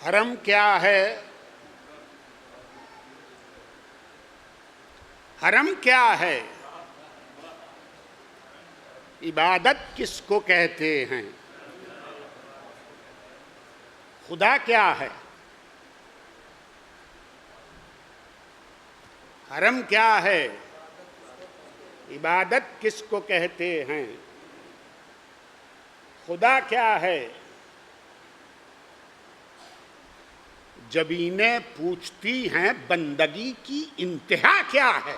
हरम क्या है? हरम क्या है? इबादत किसको कहते हैं? खुदा क्या है? हरम क्या है? इबादत किसको कहते हैं? खुदा क्या है? जबीनें पूछती हैं बंदगी की इंतहा क्या है?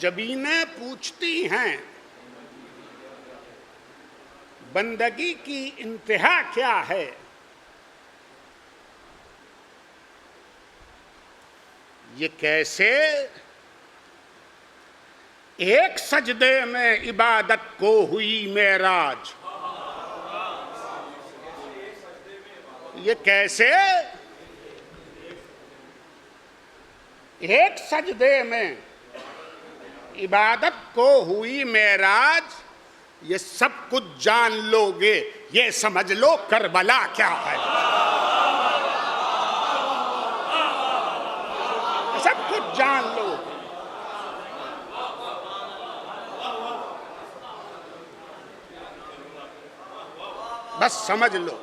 जबीनें पूछती हैं बंदगी की इंतहा क्या है? ये कैसे एक सजदे में इबादत को हुई मेराज? ये कैसे एक सजदे में इबादत को हुई मेराज? ये सब कुछ जान लोगे, ये समझ लो करबला क्या है। सब कुछ जान लो, बस समझ लो।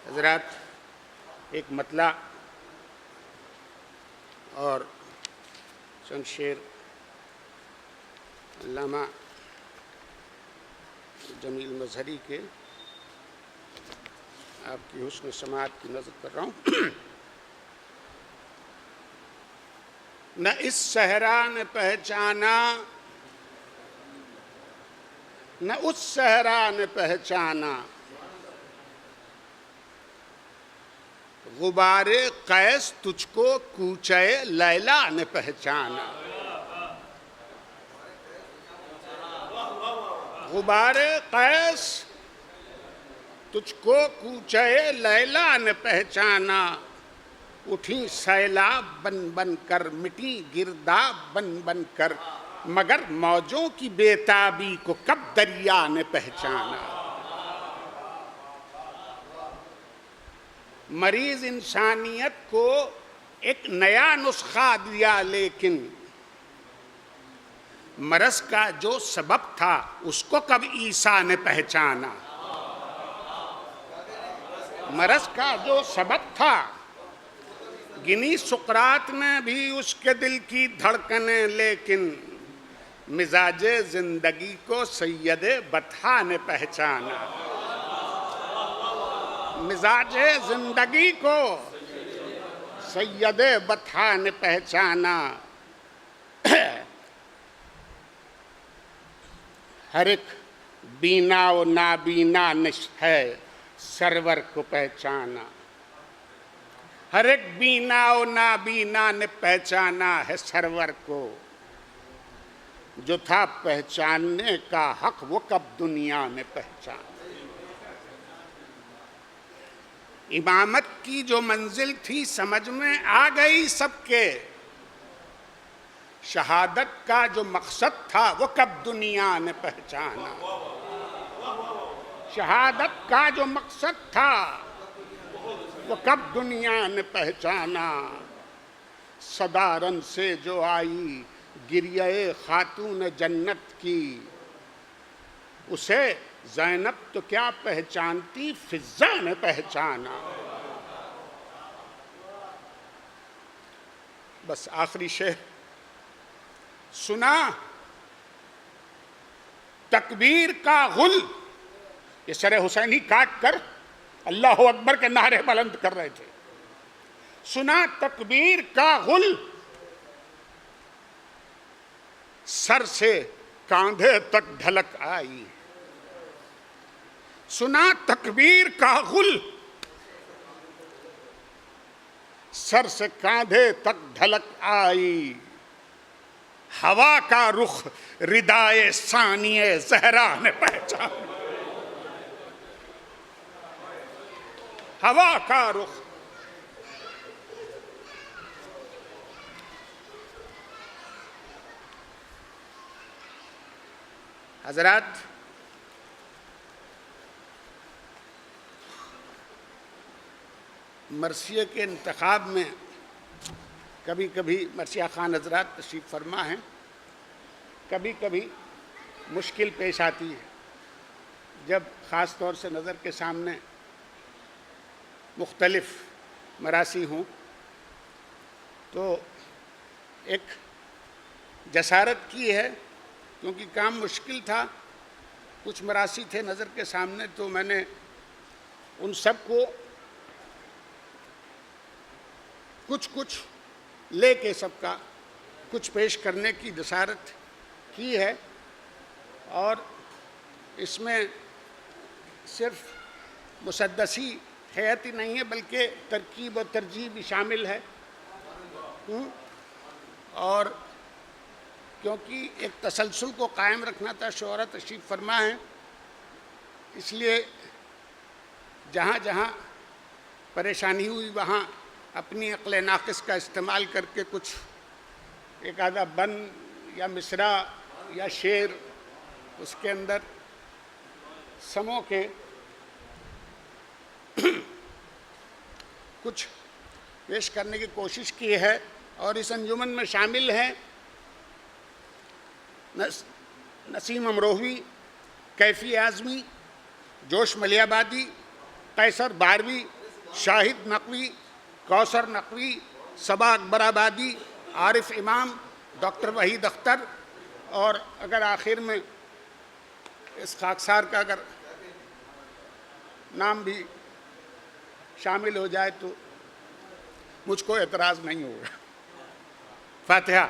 हजरात, एक मतला और चंद शेर अल्लामा जमील मजहरी के आपकी हुस्न समाअत की नज़र कर रहा हूँ। न इस सहरा ने पहचाना, न उस सहरा ने पहचाना, गुबारे कैस तुझको कूचे लैला ने पहचाना। गुबारे कैस तुझको कूचे लैला ने पहचाना। उठी सैलाब बन बन कर, मिटी गिरदाब बन बन कर, मगर मौजों की बेताबी को कब दरिया ने पहचाना। मरीज इंसानियत को एक नया नुस्खा दिया, लेकिन मरज का जो सबब था उसको कब ईसा ने पहचाना। मरज का जो सबब था, गिनी सुकरात ने भी उसके दिल की धड़कनें, लेकिन मिजाजे जिंदगी को सैयदे बतहा ने पहचाना। मिजाजे जिंदगी को सैयदे बतहा ने पहचाना। हर एक बीना व नाबीना है सरवर को पहचाना। हर एक बीना व नाबीना ने पहचाना है सरवर को। जो था पहचानने का हक वो कब दुनिया ने पहचाना। इमामत की जो मंजिल थी समझ में आ गई सबके। शहादत का जो मकसद था वो कब दुनिया ने पहचाना। शहादत का जो मकसद था वो कब दुनिया ने पहचाना। सदारन से जो आई गिरिये खातून जन्नत की, उसे ज़ैनब तो क्या पहचानती, फिज़्ज़ा ने पहचाना। बस आखिरी शेर सुना। तकबीर का गुल, ये सरे हुसैनी काट कर अल्लाह अकबर के नारे बुलंद कर रहे थे। सुना तकबीर का गुल, सर से कांधे तक ढलक आई। सुना तकबीर का गुल, सर से कांधे तक ढलक आई। हवा का रुख रिदाए सानिए ज़हरा ने पहचाना। हवा का रुख। हजरात, मरसिया के इंतखाब में कभी कभी मरसिया खान हजरात तशरीफ़ फरमा हैं, कभी कभी मुश्किल पेश आती है जब ख़ास तौर से नज़र के सामने मुख्तलिफ़ मरासी हों, तो एक जसारत की है क्योंकि काम मुश्किल था। कुछ मरासी थे नज़र के सामने, तो मैंने उन सब को कुछ कुछ लेके सबका कुछ पेश करने की जसारत की है। और इसमें सिर्फ मुसद्दसी हैत ही नहीं है बल्कि तरकीब और तरजीह भी शामिल है। और क्योंकि एक तसलसल को कायम रखना था, शोहरा तशरीफ़ फरमा है, इसलिए जहाँ जहाँ परेशानी हुई वहाँ अपनी अक्ल नाक़िस का इस्तेमाल करके कुछ एक आधा बन या मिसरा या शेर उसके अंदर समो के कुछ पेश करने की कोशिश की है। और इस अंजुमन में शामिल हैं नसीम अमरोही, कैफ़ी आज़मी, जोश मलियाबादी, कैसर बारवी, शाहिद नकवी, कौसर नकवी, सबा अकबराबादी, आरिफ इमाम, डॉक्टर वहीद अख्तर। और अगर आखिर में इस खाकसार का अगर नाम भी शामिल हो जाए तो मुझको एतराज़ नहीं होगा। फातिहा।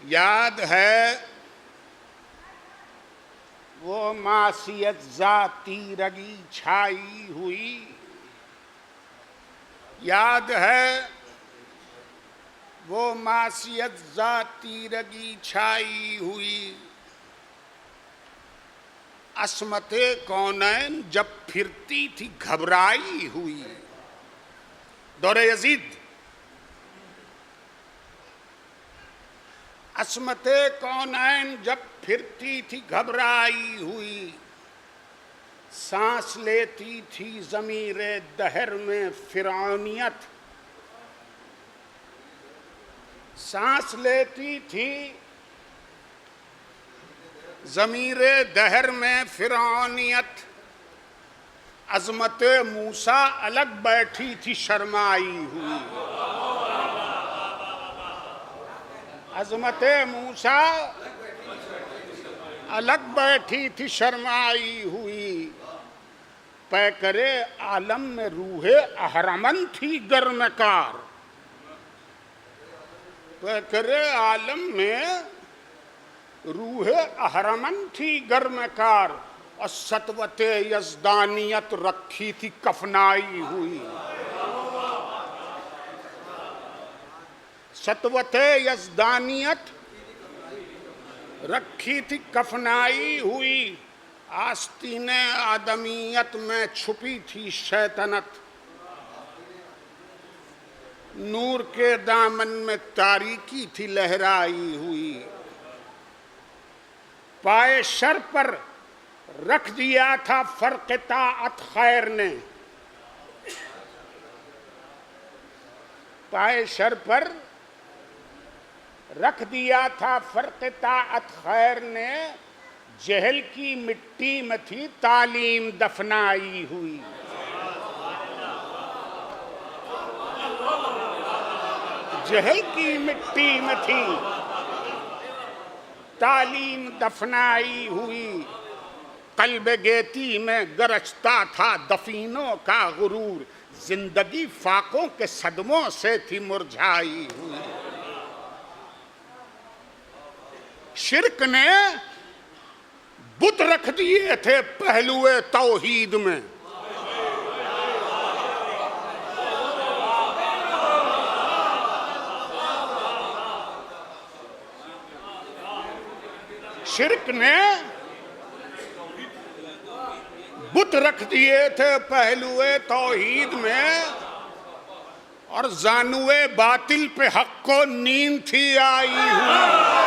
याद है वो मासियत ज़ाती रगी छाई हुई, याद है वो मासियत ज़ाती रगी छाई हुई, अस्मते कौनैन जब फिरती थी घबराई हुई। दौरे यजीद। अस्मते कौनैन जब फिरती थी घबराई हुई, सांस लेती थी ज़मीरे दहर में फिरौनियत, सांस लेती थी ज़मीरे दहर में फिरौनियत, अज़मत मूसा अलग बैठी थी शर्माई हुई, अज़मत मूसा अलग बैठी थी शर्माई हुई, पैकरे आलम में रूहे अहरमन थी गर्मकार, पैकरे आलम में रूहे अहरमन थी गर्मकार, और सतवते यज़दानियत रखी थी कफनाई हुई, सतवते यज़दानियत रखी थी कफनाई हुई, आस्तीने आदमियत में छुपी थी शैतानत, नूर के दामन में तारीकी थी लहराई हुई, पाए शर पर रख दिया था फर्क ताअत खैर ने, पाए शर पर रख दिया था फर्क ताअत खैर ने, जहल की मिट्टी में थी तालीम दफनाई हुई, जहल की मिट्टी में थी तालीम दफनाई हुई, कल्ब गेती में गरजता था दफीनों का गुरूर, जिंदगी फाकों के सदमों से थी मुरझाई हुई, शिर्क ने बुत रख दिए थे पहलुए तौहीद में। शिर्क ने बुत रख दिए थे पहलुए तौहीद में, और जानुए बातिल पे हक को नींद थी आई हुई।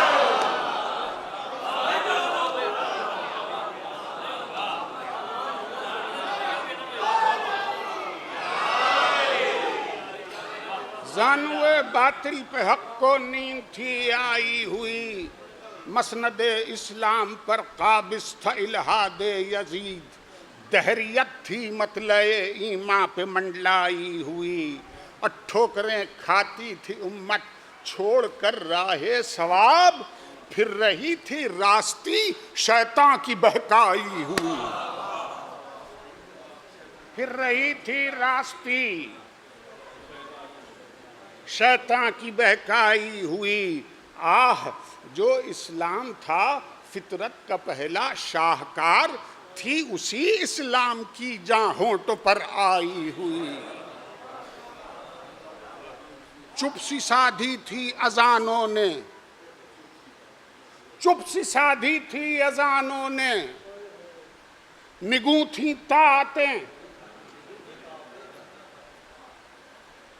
जानुए बातिल पे हक को नींद थी आई हुई। मसनद इस्लाम पर काबिज था इल्हाद यजीद, दहरियत थी मतलए ईमा पे मंडलाई हुई। और ठोकरें खाती थी उम्मत छोड़ कर राहे सवाब, फिर रही थी रास्ती शैतान की बहकाई हुई। फिर रही थी रास्ती शैतान की बहकाई हुई। आह जो इस्लाम था फितरत का पहला शाहकार, थी उसी इस्लाम की जहां होंठों पर आई हुई। चुप सी साधी थी अजानों ने, चुप सी साधी थी अजानों ने, निगू थी तातें।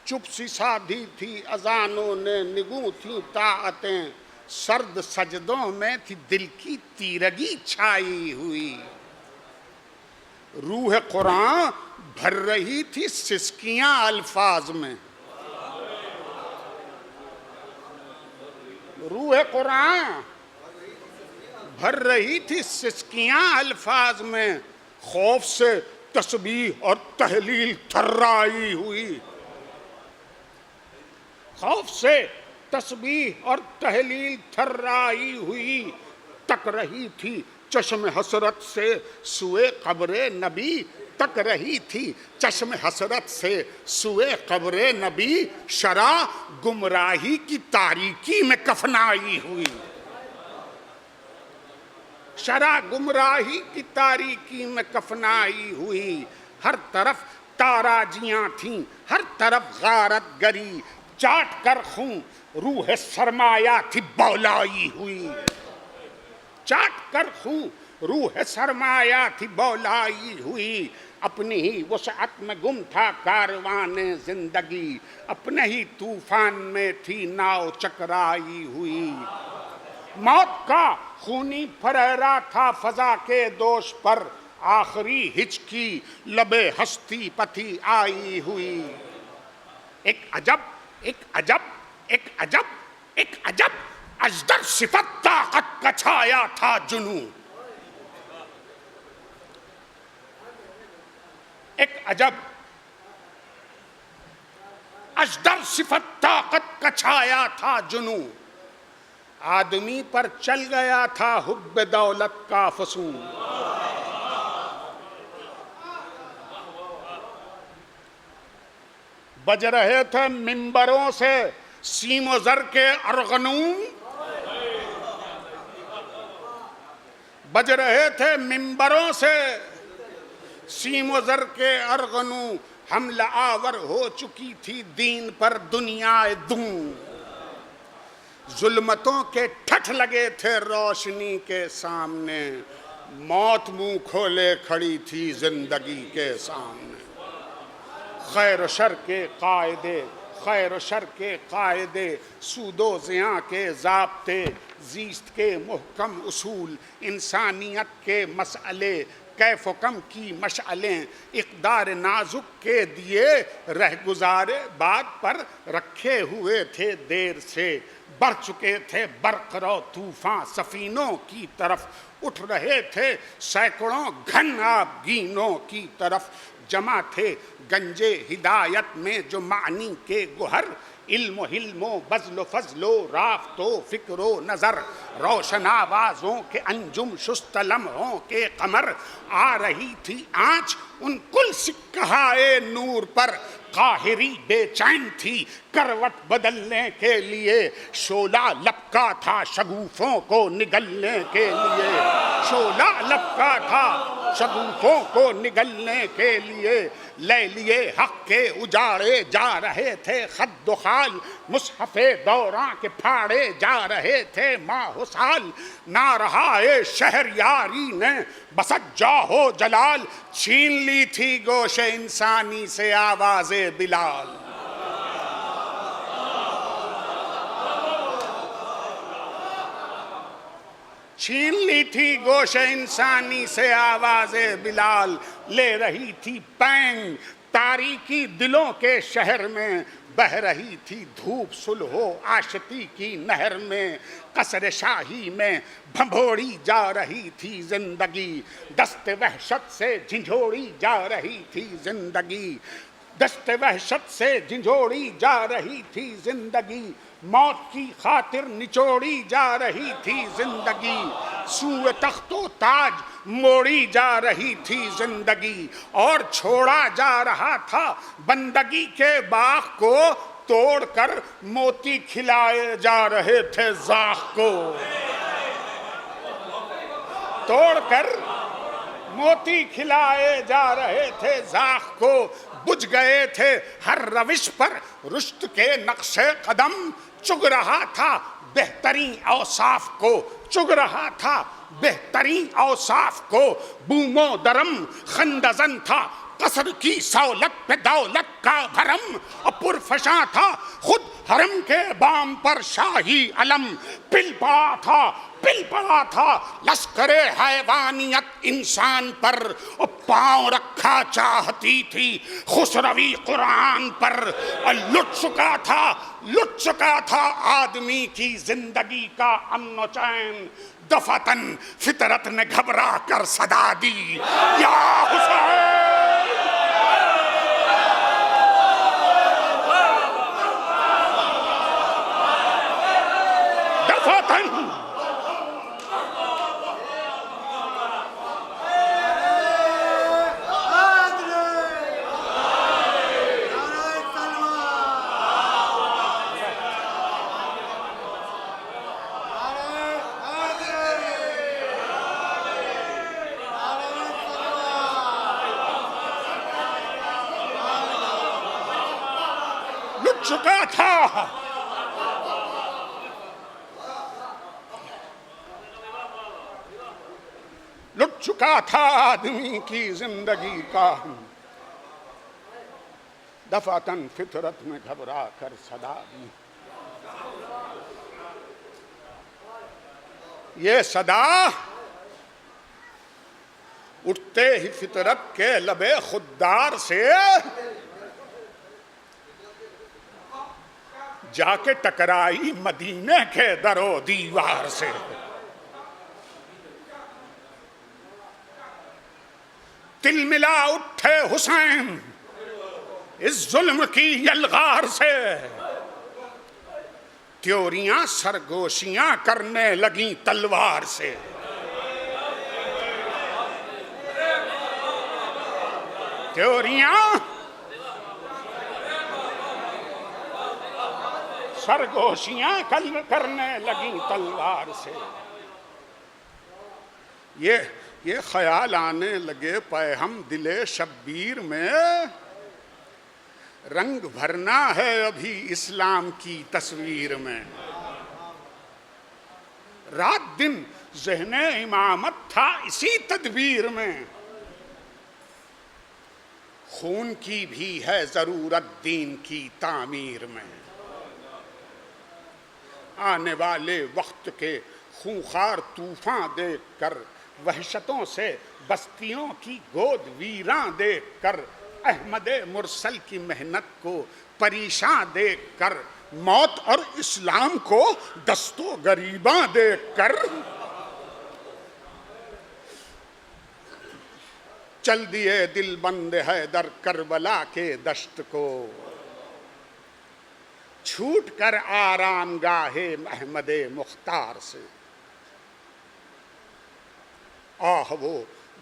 चुप सी साधी थी अजानों ने, निगू थी तातें। सर्द सजदों में थी दिल की तीरगी छाई हुई। रूह कुरान भर रही थी सिसकियां अल्फाज में। रूह कुरान भर रही थी सिसकियां अल्फाज में। खौफ से तस्बीह और तहलील थर्राई हुई। खौफ से तस्बीह और तहलील थर्राई हुई। तक रही थी चश्म हसरत से सुए कब्रे नबी, तक रही थी चश्म हसरत से सुए कब्रे नबी। शरा गुमराही की तारीकी में कफनाई हुई। शरा गुमराही की तारीकी में कफनाई हुई। हर तरफ ताराजियां थीं, हर तरफ गारत गरी। चाट कर खूं रूह सरमाया थी बौलाई हुई। चाट कर खूं रूह सरमाया थी बौलाई हुई। अपनी ही वसअत में गुम था कारवाने जिंदगी, अपने ही तूफान में थी नाव चकराई हुई। मौत का खूनी फरेरा था फजा के दोष पर, आखिरी हिचकी लबे हस्ती पथी आई हुई। एक अजब एक अजब एक अजब एक अजब अजदर सिफत ताकत का छाया था जुनू। एक अजब अजदर सिफत ताकत का छाया था जुनू। आदमी पर चल गया था हुब्ब दौलत का फसून। बज रहे थे मिंबरों से सीमो ज़र के अरगनूम। बज रहे थे मिंबरों से सीमो ज़र के अरगनू। हमला आवर हो चुकी थी दीन पर दुनियाए दूं। जुल्मतों के ठठ लगे थे रोशनी के सामने। मौत मुंह खोले खड़ी थी जिंदगी के सामने। खैर शर के कायदे, खैर शर के कायदे, सूदो ज़ियां के ज़ाब्ते, ज़ीस्त के मुहकम उसूल, इंसानियत के मसअले, कैफ़ कम की मशअलें, इक़दार नाजुक के दिए रह गुज़ारे बात पर रखे हुए थे देर से। बढ़ चुके थे बरक़रो तूफ़ान सफ़ीनों की तरफ, उठ रहे थे सैकड़ों घन आबगीनों की तरफ। जमा थे गंजे हिदायत में जो मानी के गुहर, इल्मो हिल्मो बज़लो फज़लो राफ्तो फिक्रो नज़र, रोशन आवाज़ों के अंजुम शुस्त लम्हों के कमर, आ रही थी आँच उन कुल सिक्काए नूर पर, काहिरी बेचैन थी करवट बदलने के लिए, शोला लपका था शगुफों को निगलने के लिए, शोला लपका था शगुफों को निगलने के लिए, ले लिए हक के उजाड़े जा रहे थे खद्दो खाल, मुसहफ़े दौरां के फाड़े जा रहे थे माहुसाल, ना रहा ए शहरयारी ने बसत जाहो जलाल, छीन ली थी गोशे इंसानी से आवाज़े बिलाल। छीन ली थी गोशे इंसानी से आवाज़े बिलाल, ले रही थी पैंग तारीकी दिलों के शहर में, बह रही थी धूप सुलहो आशिकी की नहर में, कसर शाही में भंभोड़ी जा रही थी जिंदगी, दस्त वहशत से झिंझोड़ी जा रही थी जिंदगी, दस्त वहशत से झिंझोड़ी जा रही थी जिंदगी, मौत की खातिर निचोड़ी जा रही थी जिंदगी, सूए तख्तो ताज मोड़ी जा रही थी जिंदगी, और छोड़ा जा रहा था बंदगी के बाग को, तोड़कर मोती खिलाए जा रहे थे ज़ाख को, तोड़कर मोती खिलाए जा रहे थे ज़ाख को, बुझ गए थे हर रविश पर रुश्त के नक्शे कदम, चुग रहा था बेहतरीन औसाफ को, चुग रहा था बेहतरीन औसाफ को, बूमो दरम खंदजन था कसर की सौलत पे दौलत का भरम, पुरफशा था खुद हरम के बाम पर शाही अलम, पिल पड़ा था लश्करे हैवानियत इंसान पर, पांव रखा चाहती थी खुसरवी कुरान पर, लुट चुका था आदमी की जिंदगी का अमन चैन, दफातन फितरत ने घबरा कर सदा दी, या हुसैन। दफातन चुका था, लुट चुका था आदमी की जिंदगी का, दफातन फितरत में घबरा कर सदा दी, ये सदा उठते ही फितरत के लबे खुद्दार से जाके टकराई मदीने के दरो दीवार से, तिलमिला उठे हुसैन इस जुल्म की यलगार से, त्योरियां सरगोशियां करने लगी तलवार से, त्योरियां सरगोशियां करने लगी तलवार से, ये ख्याल आने लगे पैहम दिले शब्बीर में, रंग भरना है अभी इस्लाम की तस्वीर में, रात दिन ज़हने इमामत था इसी तदबीर में, खून की भी है ज़रूरत दीन की तामीर में, आने वाले वक्त के खूंखार तूफान देख कर, वहशतों से बस्तियों की गोद वीरां देख कर, अहमदे मुरसल की मेहनत को परेशान देख कर, मौत और इस्लाम को दस्तो गरीबां देख कर, चल दिए दिल बंद है दर करबला के दश्त को, छूट कर आराम गाहे अहमदे मुख्तार से। आह वो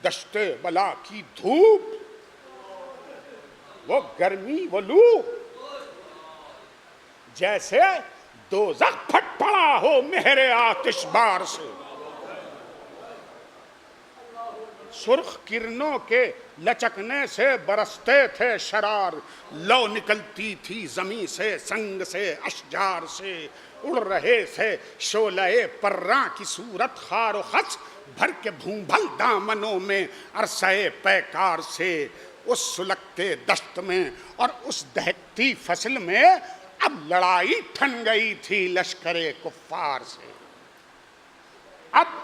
दश्ते बला की धूप, वो गर्मी वो लू, जैसे दोज़ख फट पड़ा हो मेरे आतिशबार से। सुर्ख किरणों के लचकने से बरसते थे शरार, लौ निकलती थी जमी से संग से अशजार से। उड़ रहे थे शोले पर्रा की सूरत खार खच, भर के भूभल दामनों में अरसे पैकार से। उस सुलगते दश्त में और उस दहकती फसल में अब लड़ाई ठन गई थी लश्करे कुफ्फार से। अब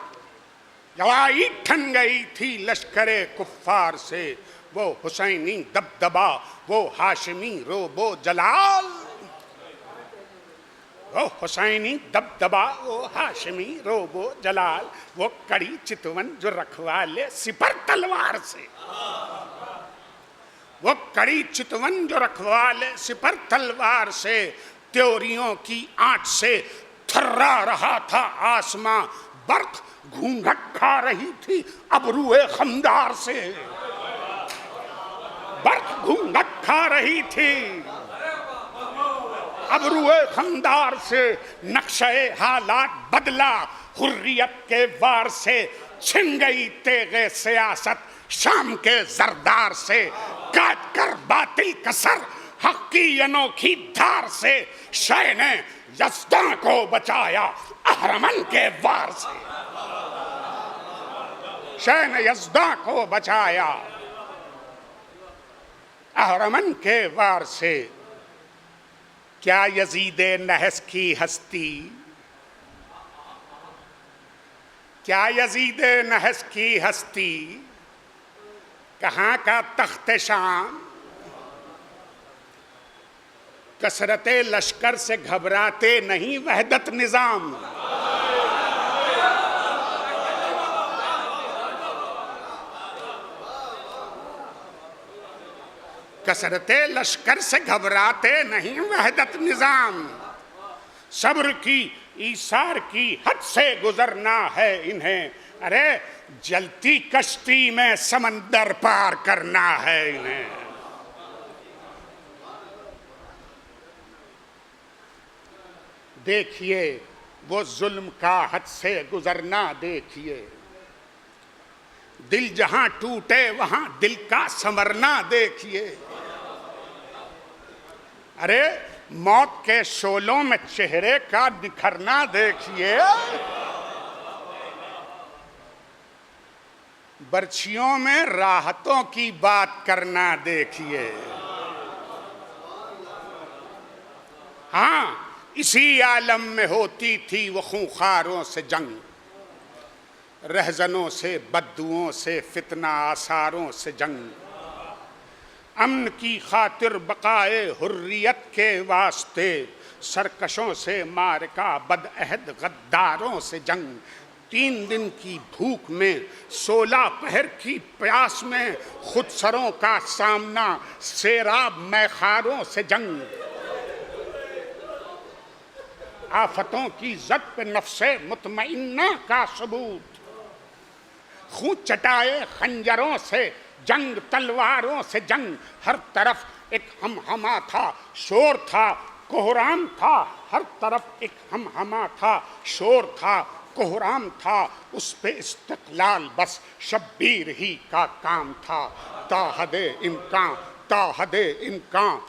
लड़ाई ठन गई थी लश्करे कुफ्फार से। वो हुसैनी दबदबा, वो हाशिमी रोबो जलाल, वो हुसैनी दबदबा, वो हाशिमी रोबो जलाल, वो कड़ी चितवन जो रखवाले सिपर तलवार से। वो कड़ी चितवन जो रखवाले सिपर तलवार से। त्योरियों की आंच से थर्रा रहा था आसमां, बर्फ घूंघट खा रही थी अबरूए खमदार से। बर्फ घूंघट खा रही थी अबरूए खमदार से। नक्शे हालात बदला हुर्रियत के वार से, छिन गई तेगे सियासत शाम के जरदार से। काट कर बातिल कसर हक की अनोखी धार से, शय ने यज़्दा को बचाया अहरमन के वार से। शय ने यज़्दा को बचाया अहरमन के वार से। क्या यजीदे नहस की हस्ती, क्या यजीदे नहस की हस्ती, कहाँ का तख्त शाम। कसरते लश्कर से घबराते नहीं वहदत निजाम। कसरते लश्कर से घबराते नहीं वहदत निजाम। सब्र की ईसार की हद से गुजरना है इन्हें, अरे जलती कश्ती में समंदर पार करना है इन्हें। देखिए वो जुल्म का हद से गुजरना देखिए, दिल जहां टूटे वहां दिल का संवरना देखिए। अरे मौत के शोलों में चेहरे का निखरना देखिए। बर्छियों में राहतों की बात करना देखिए। हाँ, इसी आलम में होती थी वो खूंखारों से जंग, रहजनों से बद्दुओं से फितना आसारों से जंग। अमन की खातिर बकाए हुर्रियत के वास्ते, सरकशों से मारका बदअहद गद्दारों से जंग। 3 दिन की भूख में 16 पहर की प्यास में खुदसरों का सामना, सेराब मैखारों से जंग। आफतों की जद पे नफ्से मुतमइन्ना का सबूत, खून चटाए खंजरों से जंग, तलवारों से जंग। हर तरफ एक हमहमा था, शोर था, कोहराम था। हर तरफ एक हमहमा था, शोर था, कोहराम था। उस पे इस्तिक़लाल बस शब्बीर ही का काम था। ताहदे इम्कान, ताहदे इम्कान,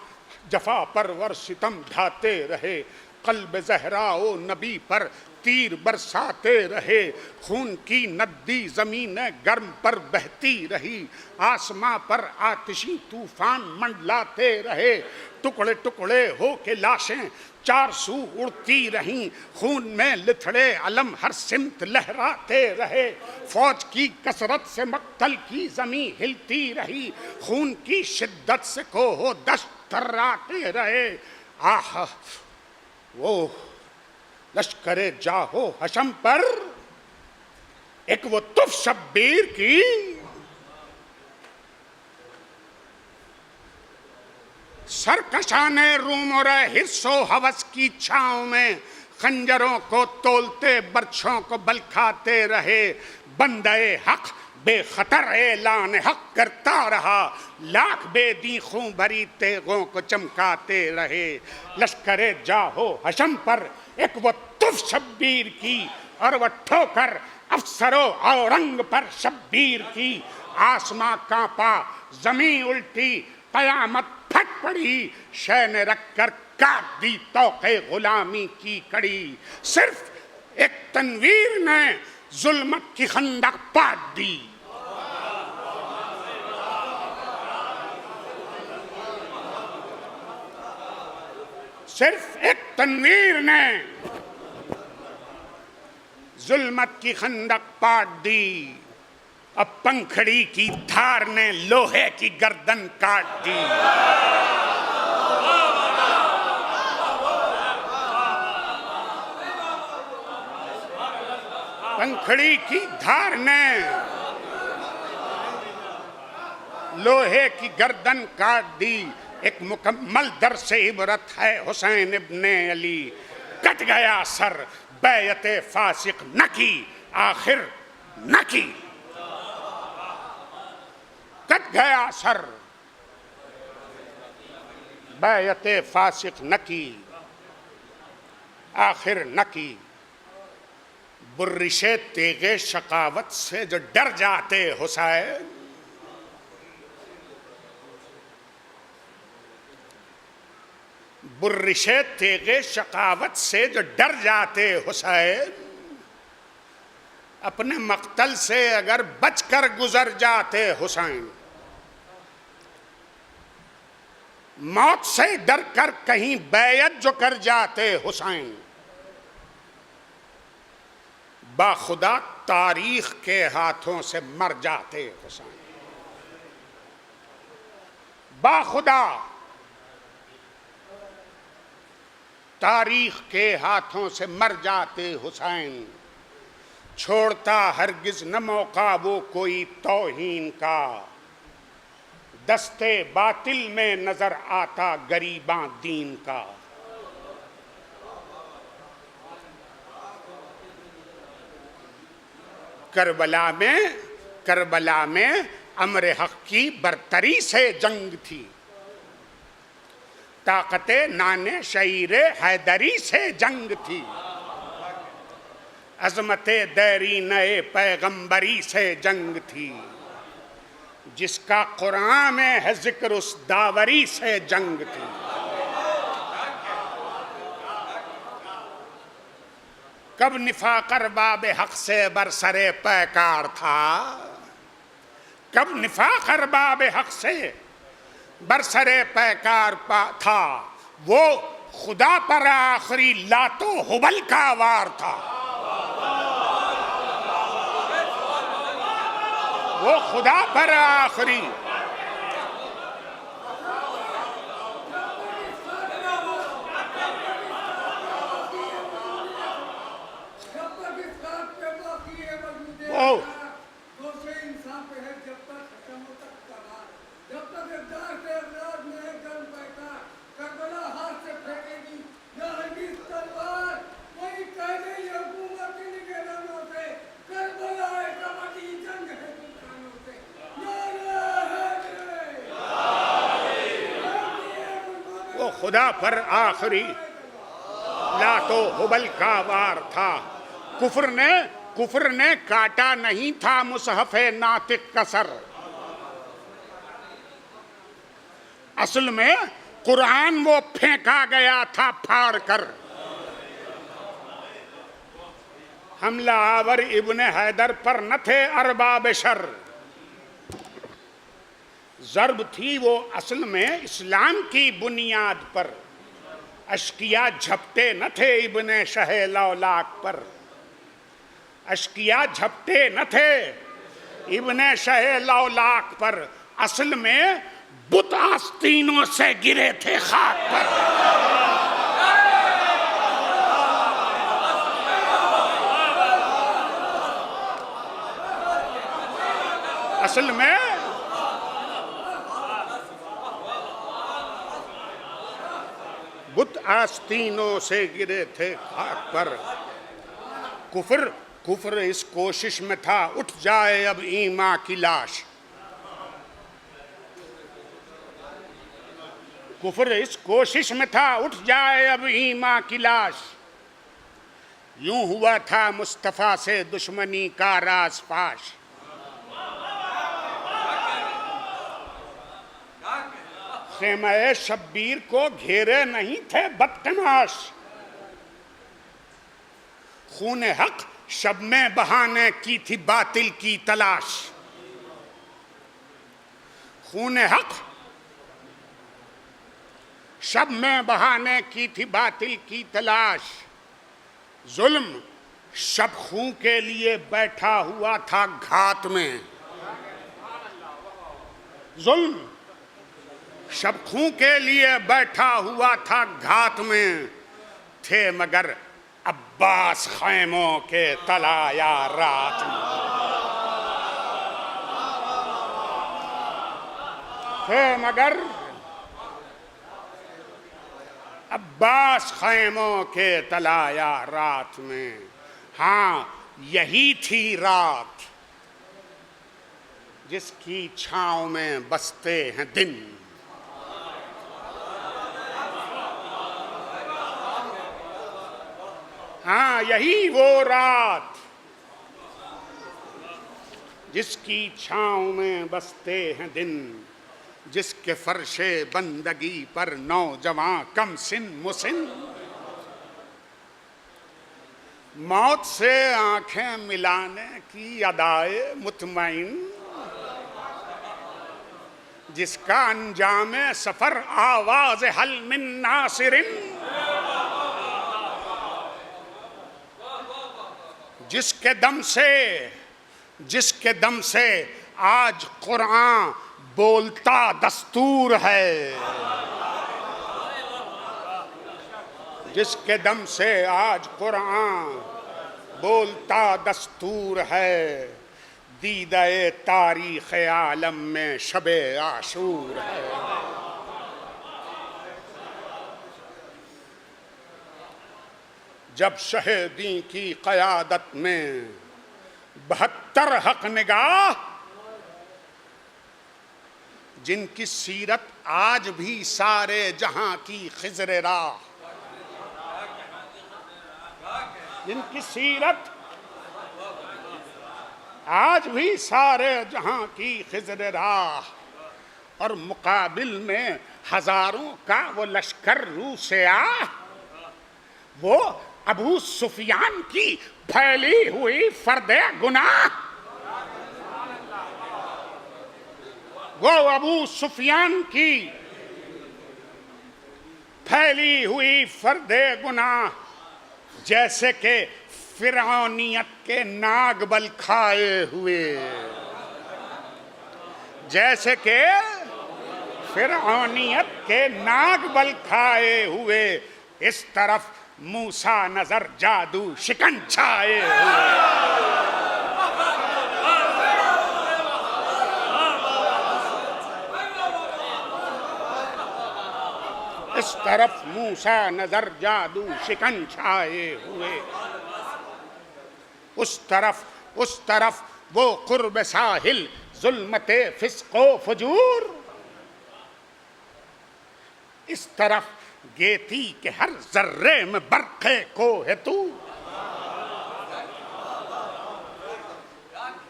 जफा परवर सितम ढाते रहे। कल्ब ज़हराओ नबी पर तीर बरसाते रहे। खून की नदी ज़मीन गर्म पर बहती रही। आसमां पर आतिशी तूफान मंडलाते रहे। टुकड़े टुकड़े हो के लाशें 4 सू उड़ती रहीं। खून में लिथड़े अलम हर सिमत लहराते रहे। फौज की कसरत से मक्तल की ज़मीं हिलती रही। खून की शिद्दत से कोहो दश्त थर्राते रहे। आह, वो लश्करे जाहो हशम पर एक वो तुफ शब्बीर की सरकशाने रूम और हिस्सों हवस की छाँव में खंजरों को तोलते बर्छों को बल खाते रहे। बंदे हक बेखतर ऐलान हक करता रहा, लाख बेदी खूं भरी तेगों को चमकाते रहे। लश्करे जाहो हशम पर एक वो तुफ शब्बीर की, और वो ठोकर अफसरों औरंग पर शब्बीर की। आसमां कांपा, जमीन उल्टी, कयामत फट पड़ी, शह ने रख कर काट दी तौके गुलामी की कड़ी। सिर्फ एक तनवीर ने जुल्मत की खंदक पाट दी। सिर्फ एक तनवीर ने जुल्मत की खंदक पाट दी। अब पंखड़ी की धार ने लोहे की गर्दन काट दी। पंखड़ी की धार ने लोहे की गर्दन काट दी। एक मुकम्मल दर्स इबरत है हुसैन इब्ने अली। कट गया सर बैयते फासिक न की, आखिर न की। कट गया सर बैयते फासिक न की, आखिर न की। बुर्रिशे तेगे शकावत से जो डर जाते हुसैन, बुर्रिशे तेगे शकावत से जो डर जाते हुसैन, अपने मक्तल से अगर बचकर गुजर जाते हुसैन। मौत से डर कर कहीं बैयत जो कर जाते हुसैन, बाखुदा तारीख के हाथों से मर जाते हुसैन। बाखुदा तारीख के हाथों से मर जाते हुसैन। छोड़ता हरगिज न मौका वो कोई तौहीन का, दस्ते बातिल में नजर आता गरीबां दीन का। करबला में अमर हक की बरतरी से जंग थी। ताकते नाने शहीरे हैदरी से जंग थी। अजमते दैरी नए पैगंबरी से जंग थी। जिसका कुरान में है जिक्र उस दावरी से जंग थी। कब निफाकर बाबे हक से बरसरे पैकार था, कब निफाकर बाबे हक से बरसरे पैकार था। वो खुदा पर आखिरी लातो हुबल का वार था। वो खुदा पर आखिरी खुदा पर आखिरी लातो हुबल का वार था। कुफ्र ने काटा नहीं था मुसहफ़े नातिक का सर। असल में कुरान वो फेंका गया था फाड़ कर। हमला आवर इब्ने हैदर पर न थे अरबाब शर। ज़र्ब थी वो असल में इस्लाम की बुनियाद पर। अश्किया झपटे न थे इब्ने शहे लौलाक पर। अश्किया झपटे न थे इब्ने शहे लौलाक पर। असल में बुत आस्तीनों से गिरे थे खाक पर। बुत आस्तीनों से गिरे थे खाक पर। कुफर कुफर इस कोशिश में था उठ जाए अब ईमा की लाश। कुफर इस कोशिश में था उठ जाए अब ईमा की लाश। यूं हुआ था मुस्तफा से दुश्मनी का राज फाश। खेमे शब्बीर को घेरे नहीं थे बदतमाश। खून हक शब में बहाने की थी बातिल की तलाश। खून हक शब में बहाने की थी बातिल की तलाश। जुल्म शब खूं के लिए बैठा हुआ था घात में। जुल्म शब खूं के लिए बैठा हुआ था घात में। थे मगर अब्बास खैमों के तलाया रात में। थे मगर अब्बास खैमों के तलाया रात में। हाँ, यही थी रात जिसकी छांव में बसते हैं दिन। हाँ, यही वो रात जिसकी छांव में बसते हैं दिन। जिसके फर्शे बंदगी पर नौजवान कम सिन मुसिन मौत से आंखें मिलाने की अदाए मुतमईन। जिसका अंजामे सफर आवाज हल मिन नासिरिन। जिसके दम से आज कुरान बोलता दस्तूर है। जिसके दम से आज कुरान बोलता दस्तूर है। दीदाए तारीख़ आलम में शबे आशूर है। जब शहीदी की क़यादत में 72 हक निगाह जिनकी सीरत आज भी सारे जहां की खिज़र राह। जिनकी सीरत आज भी सारे जहां की खिज़र राह। और मुकाबिल में हजारों का वो लश्कर रू से आ। वो अबू सुफियान की फैली हुई फर्दे गुनाह। वो अबू सुफियान की फैली हुई फर्दे गुनाह। जैसे कि फिरौनियत के नाग बल खाए हुए। जैसे कि फिरौनियत के नाग बल खाए हुए। इस तरफ मूसा नजर जादू शिकन छाए हुए। इस तरफ मूसा नजर जादू शिकन छाए हुए। उस तरफ वो कुर्ब साहिल जुल्मते फिस्को फजूर। इस तरफ गेती के हर जर्रे में बरखे को है तू।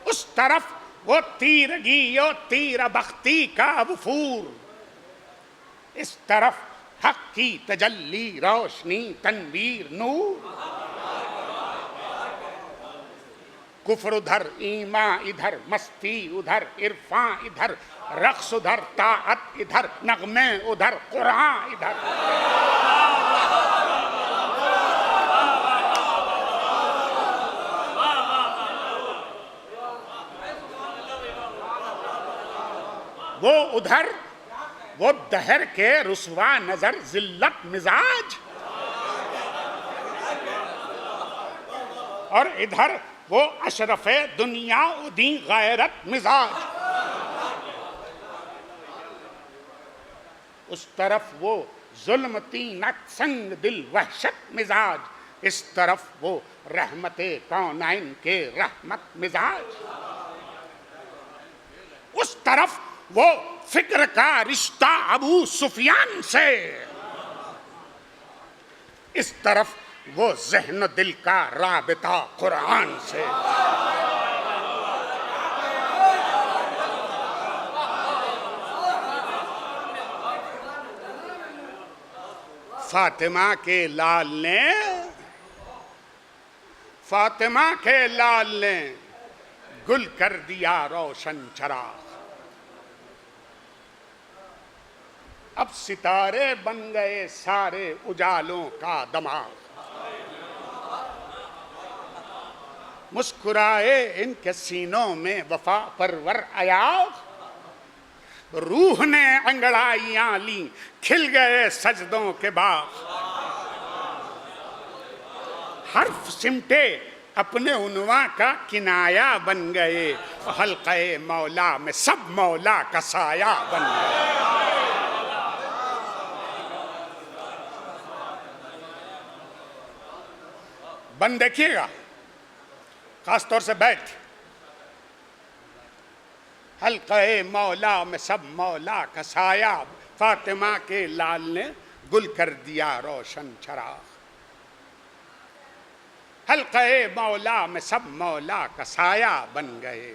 उस तरफ वो तीरगी और तीर बख्ती का वफूर। इस तरफ हक की तजल्ली रोशनी तनवीर नूर। कुफ्र उधर ईमा इधर मस्ती उधर इरफा इधर रक्स उधर ताअत इधर नगमे उधर कुरान इधर। वो उधर वो दहर के रुसवा नजर जिल्लत मिजाज। और इधर वो अशरफे दुनिया उदी गैरत मिजाज। उस तरफ वो जुल्म तीनत संग दिल वहशत मिजाज, इस तरफ वो रहमते कौनाइन के रहमत मिजाज, उस तरफ वो फिक्र का रिश्ता अबू सुफियान से, इस तरफ वो ज़हन दिल का राबिता कुरान से। फातिमा के लाल ने, फातिमा के लाल ने गुल कर दिया रोशन चराग, अब सितारे बन गए सारे उजालों का दमाग, मुस्कुराए इनके सीनों में वफा परवर अयाग, रूह ने अंगड़ाइयां ली खिल गए सजदों के बाग, हर्फ सिमटे अपने उन्वा का किनाया बन गए, हल्क़े मौला में सब मौला का साया बन गए। बन देखिएगा, खास तौर से बैठ, हल्क़े मौला में सब मौला का साया, फातिमा के लाल ने गुल कर दिया रोशन चराग, हल्क़े मौला में सब मौला का साया बन गए,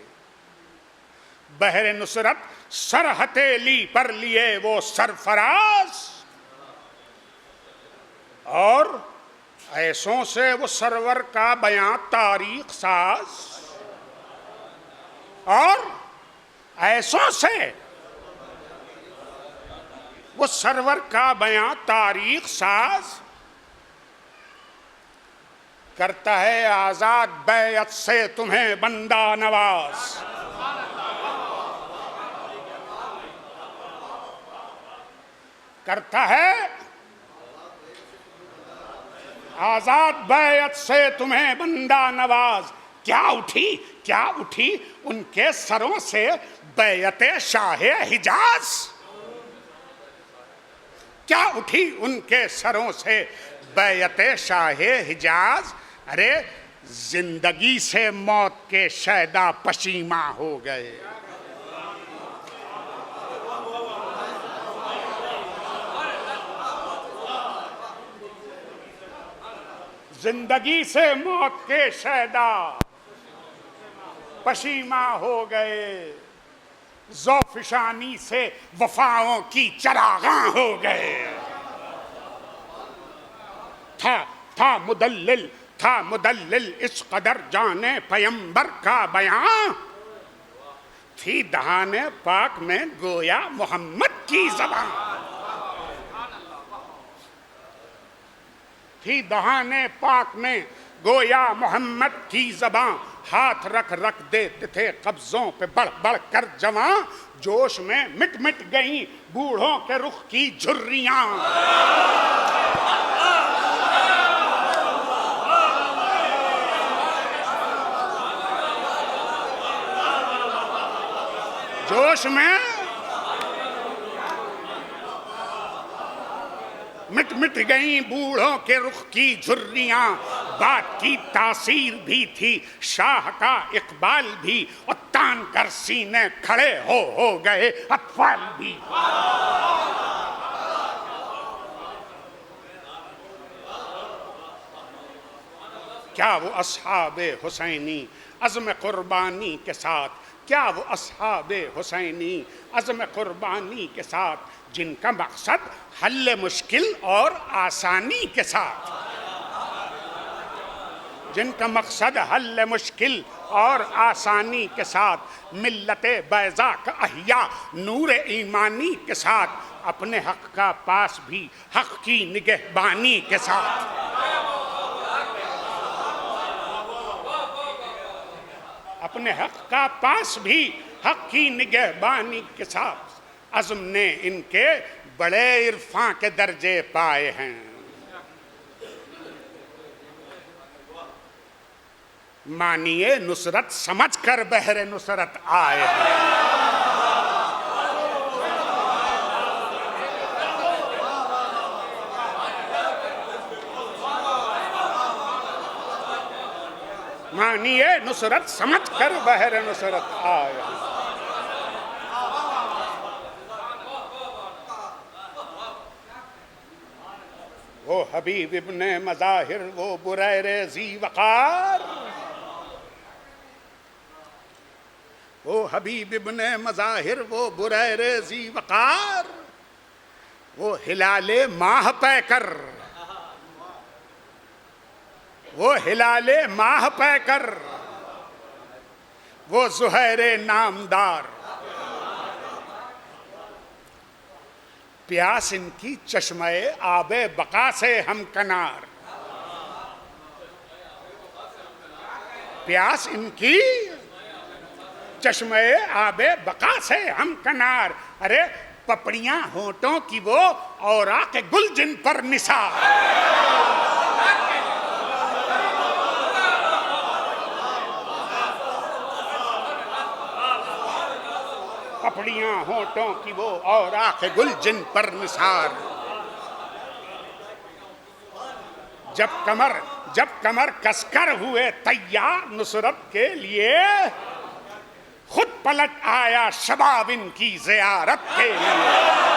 बहरे नुसरत सर हथेली पर लिए वो सरफराज, और ऐसों से वो सरवर का बयां तारीख साज, और ऐसों से वो सरवर का बयां तारीख साज, करता है आजाद बैत से तुम्हें बंदा नवाज, करता है आजाद बैत से तुम्हें बंदा नवाज, क्या उठी उनके सरों से बैयते शाहे हिजाज, क्या उठी उनके सरों से बैयते शाहे हिजाज, अरे जिंदगी से मौत के शैदा पशीमा हो गए, जिंदगी से मौत के शैदा पशीमा हो गए, ज़ौफ़िशानी से वफ़ाओं की चरागां हो गए, था मुदल्लिल इस कदर जाने पैगंबर का बयां, थी दहाने पाक में गोया मोहम्मद की ज़बान, थी दहाने पाक में गोया मोहम्मद की ज़बां, हाथ रख रख देते थे कब्जों पे बढ़ बढ़ कर जवां, जोश में मिट मिट गई बूढ़ों के रुख की झुर्रियां, जोश में मिट मिट गई बूढ़ों के रुख की झुर्रियां, बात की तासीर भी थी शाह का इकबाल भी, और तान कर सीने खड़े हो गए अतफाल भी, क्या वो अस्हाबे हुसैनी अज़्म कुर्बानी के साथ, क्या वो अस्हाबे हुसैनी अज़्म कुर्बानी के साथ, जिनका मकसद हल मुश्किल और आसानी के साथ, जिनका मकसद हल मुश्किल और आसानी के साथ, मिल्लते बैज़ा का अहिया नूर ईमानी के साथ, अपने हक का पास भी हक की निगहबानी के साथ, अपने हक का पास भी हक की निगहबानी के साथ, अज़्म ने इनके बड़े इरफां के दर्जे पाए हैं, मानिए नुसरत समझ कर बहरे नुसरत आए हैं, मानिए नुसरत समझ कर बहर नुसरत आया। वो हबीब इब्ने मज़ाहिर, वो बुरैरे ज़ी वक़ार, वो हबीब इब्ने मज़ाहिर, वो बुरैरे ज़ी वक़ार, वो हिलाले माह पैकर, वो हिलाले माह पैकर, वो ज़ुहैरे नामदार। प्यास इनकी चश्मे आबे बका से हम कनार, प्यास इनकी चश्मे आबे बका से हम कनार। अरे पपड़ियां होंठों की वो और आके गुल जिन पर निसार, पपड़ियां होंठों की वो और आंखें गुल जिन पर निसार। जब कमर कसकर हुए तैयार नुसरत के लिए, खुद पलट आया शबाब इनकी ज़ियारत के लिए।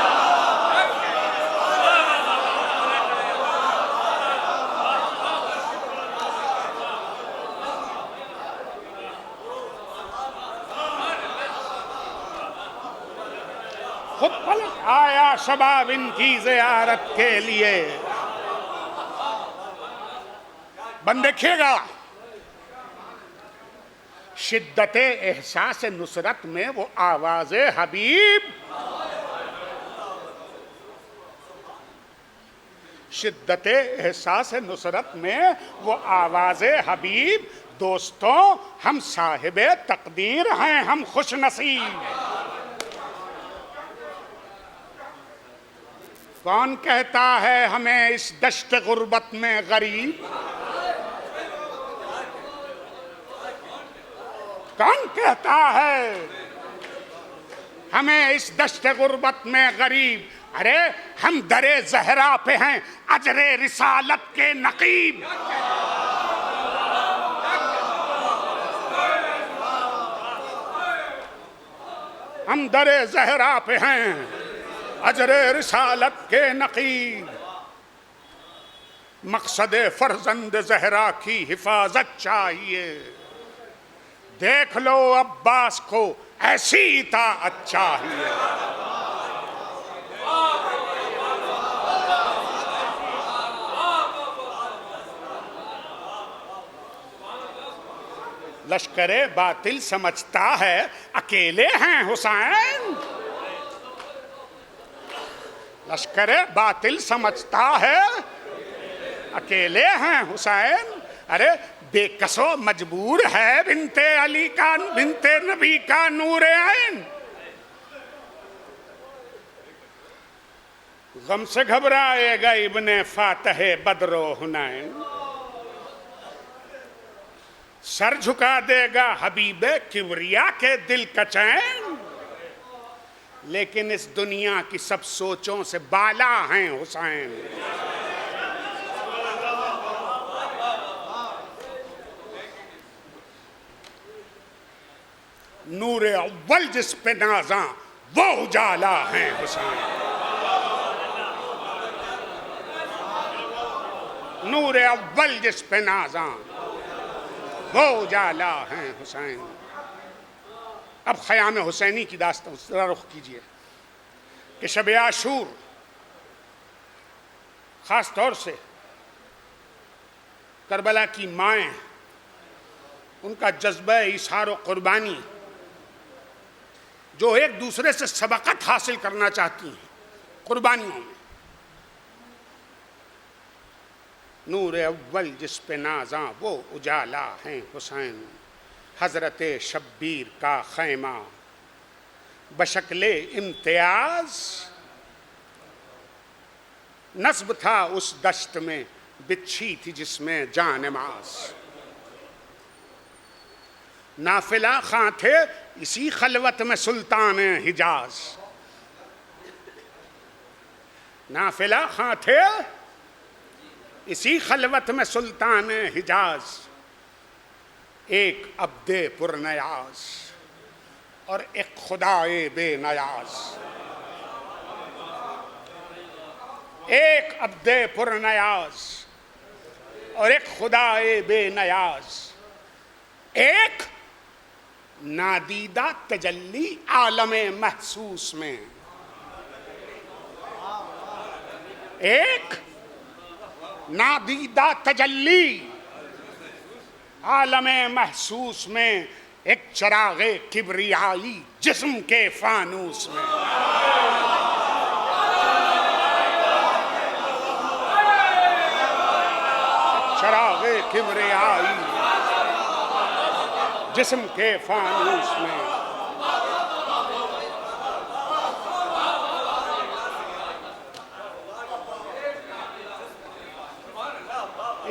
खुद पलट आया शबाब इनकी ज़ियारत के लिए। बन देखिएगा शिद्दते एहसास नुसरत में वो आवाज़े हबीब, शिद्दते एहसास नुसरत में वो आवाज़े हबीब। दोस्तों हम साहिबे तकदीर हैं, हम खुश नसीब। कौन कहता है हमें इस दश्त गुर्बत में गरीब, कौन कहता है हमें इस दश्त गुर्बत में गरीब। अरे हम दरे ज़हरा पे हैं अजरे रिसालत के नकीब। हम दरे ज़हरा पे हैं अजरे रिसालत के नकीब। मकसद फर्जंद ज़हरा की हिफाजत चाहिए, देख लो अब्बास को ऐसी इताअत चाहिए। लश्करे बातिल समझता है अकेले हैं हुसैन, लश्करे बातिल समझता है अकेले हैं हुसैन। अरे बेकसो मजबूर है बिनते अली का, बिनते नबी का नूरे ऐन। गम से घबराएगा इब्ने फातहे बदरो हुनैन, सर झुका देगा हबीबे किबरिया के दिल का चैन। लेकिन इस दुनिया की सब सोचों से बाला हैं हुसैन। नूरे अव्वल जिस पे नाज़ा वो उजाला है हुसैन। नूरे अव्वल जिस पे नाज़ा वो उजाला है हुसैन। अब ख़याम हुसैनी की दास्तान जरा रुख कीजिए कि शब आशूर ख़ास तौर से करबला की माएँ, उनका जज्बा इशार व क़ुरबानी, जो एक दूसरे से सबकत हासिल करना चाहती हैं क़ुरबानियों में। नूर अव्वल जिस पे नाज़ा वो उजाला हैं हुसैन। हज़रत शब्बीर का खैमा बशक्ले इम्तियाज, नस्ब था उस दश्त में बिच्छी थी जिसमें जानमाज। नाफिला खां थे इसी खलवत में सुल्तान हिजाज, नाफिला खां थे इसी खलवत में सुल्तान हिजाज। एक अब्दे पुरनयाज और एक खुदाए बेनयाज। एक अब्दे पुरनयाज और एक खुदाए बेनयाज। एक नादीदा तजल्ली आलमे महसूस में, एक नादीदा तजल्ली आलमे महसूस में, एक चरागे किबरियाई जिस्म के फानूस में। चरागे किबरियाई जिस्म के फानूस में।